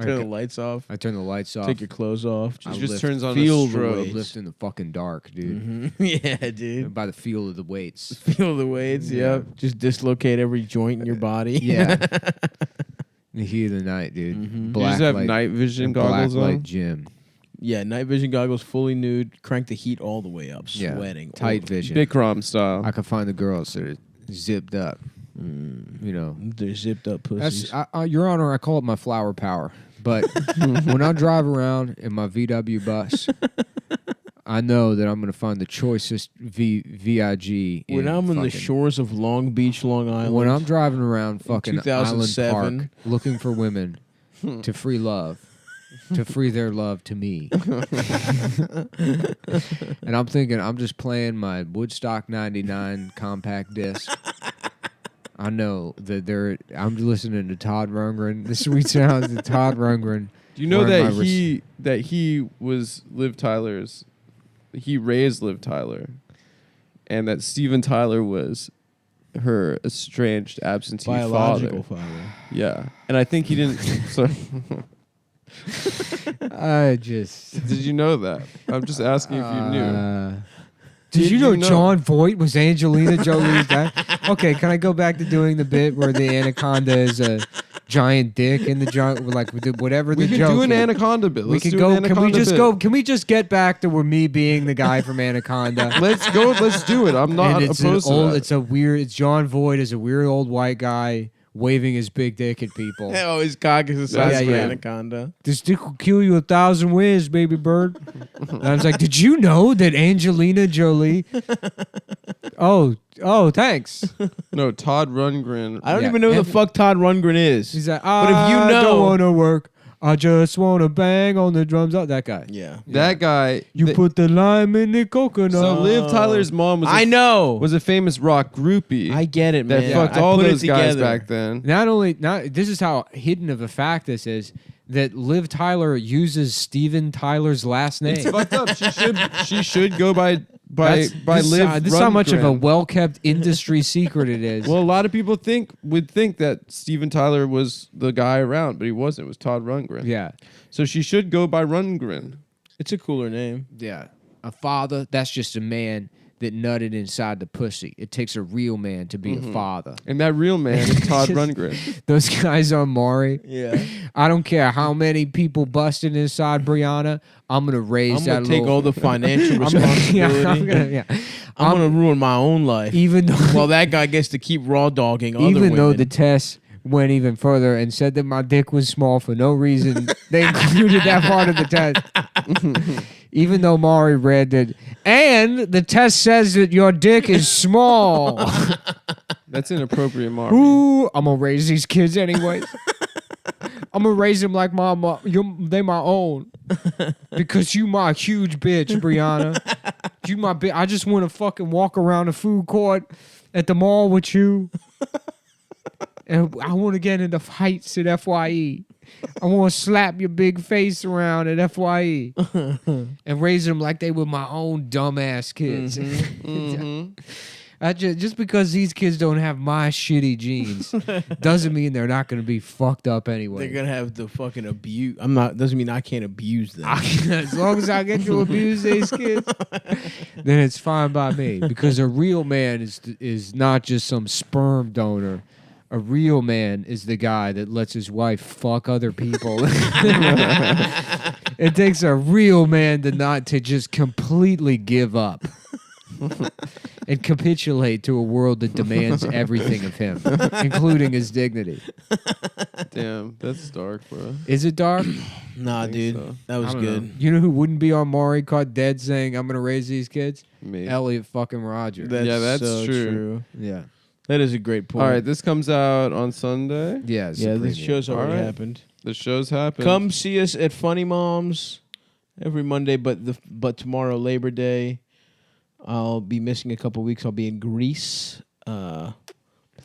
Turn the lights off. I turn the lights off. Take your clothes off. I It just lift- turns on feel a the strobe. weights. lift in the fucking dark, dude. Yeah, dude. By the feel of the weights. Feel the weights. Yeah. Yep. Just dislocate every joint in your body. Yeah. The heat of the night, dude. Mhm. You just have light- night vision and goggles black light on. gym. Yeah. Night vision goggles, fully nude. Crank the heat all the way up. Yeah. Sweating. Tight Oh, vision. Bikram style. I could find the girls that are zipped up. You know. They're zipped up pussies. That's Your Honor. I call it my flower power. But when I drive around in my VW bus, I know that I'm going to find the choicest VIG. when in I'm on the fucking- shores of Long Beach, Long Island. When I'm driving around fucking Island 2007. Park looking for women to free love, to free their love to me. And I'm thinking, I'm just playing my Woodstock 99 compact disc. I know that I'm listening to Todd Rundgren, the sweet sounds of Todd Rundgren. Do you know wearing that my he was Liv Tyler's? He raised Liv Tyler, and that Steven Tyler was her estranged absentee biological father. father. Yeah, and I think he didn't. Sorry. I just. Did you know that? I'm just asking if you knew. Did you know know? John Voight was Angelina Jolie's dad? Okay, can I go back to doing the bit where the anaconda is a giant dick in the jungle, like whatever the We could joke do an is. anaconda bit. We Let's could do go. an Can we anaconda just bit. go? Can we just get back to where me being the guy from Anaconda? Let's go. Let's do it. I'm not And it's an opposed to old. that. It's a weird. It's John Voight as a weird old white guy waving his big dick at people. Oh, his cock is the size Yeah, of an yeah. anaconda. This dick will kill you 1,000 ways, baby bird. And I was like, did you know that Angelina Jolie? Oh, thanks. No, Todd Rundgren. I don't Yeah, even know who and- the fuck Todd Rundgren is. He's like, But if you I know- don't want to work. I just wanna bang on the drums. Oh, that guy. Yeah. That guy. You put the lime in the coconut. So Liv Tyler's mom was I know. was a famous rock groupie I get it, that man. fucked I all put it those guys together. back then. Not this is how hidden of a fact this is, that Liv Tyler uses Steven Tyler's last name. It's fucked up. She should go by This Liv. is how much of a Rundgren. well-kept industry secret it is. Well, a lot of people would think that Steven Tyler was the guy around, but he wasn't. It was Todd Rundgren. yeah. So she should go by Rundgren. It's a cooler name. Yeah. A father, that's just a man that nutted inside the pussy. It takes a real man to be a father. And that real man is Todd Just- Rundgren. Those guys on Maury. Yeah. I don't care how many people busted inside Brianna. I'm gonna raise I'm that. gonna take little- all the financial I'm gonna- responsibility. yeah, I'm gonna, I'm gonna ruin my own life. even though Well, that guy gets to keep raw dogging other even though women. the test went even further and said that my dick was small for no reason, they included that part of the test. Even though Maury read that, and the test says that your dick is small. That's inappropriate, Marvin. Ooh, I'm gonna raise these kids anyways. I'm gonna raise them like they my own, because you my huge bitch, Brianna. You my bitch. I just want to fucking walk around the food court at the mall with you, and I want to get into fights at FYE. I want to slap your big face around at FYE and raise them like they were my own dumbass kids. I just because these kids don't have my shitty genes doesn't mean they're not going to be fucked up anyway. They're gonna have the fucking abuse. Doesn't mean I can't abuse them. As long as I get to abuse these kids, then it's fine by me. Because a real man is not just some sperm donor. A real man is the guy that lets his wife fuck other people. It takes a real man to just completely give up and capitulate to a world that demands everything of him, including his dignity. Damn, that's dark, bro. Is it dark? Nah, dude, so. that was I don't know. good. You know who wouldn't be on Maury caught dead saying, I'm going to raise these kids? Me. Elliot fucking Roger. That's so true. Yeah. That is a great point. All right, this comes out on Sunday. Yeah, it's Yeah, a this premium. show's already Alright. happened. The show's happened. Come see us at Funny Moms every Monday, but tomorrow, Labor Day, I'll be missing a couple weeks. I'll be in Greece. Then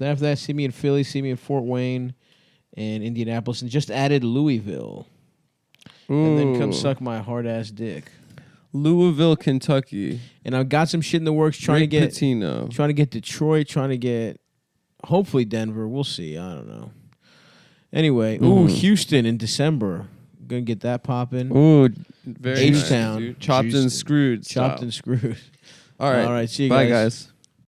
after that, see me in Philly, see me in Fort Wayne and Indianapolis, and just added Louisville. And then come Ooh. suck my hard ass dick. Louisville, Kentucky. And I've got some shit in the works trying Rick to get Pitino. Detroit, trying to get hopefully Denver. We'll see. I don't know. Anyway, Houston in December. Gonna get that popping. Ooh, very H-Town. nice, dude. Chopped and screwed. Chopped style. and screwed. All right. All right. See you Bye, guys. guys.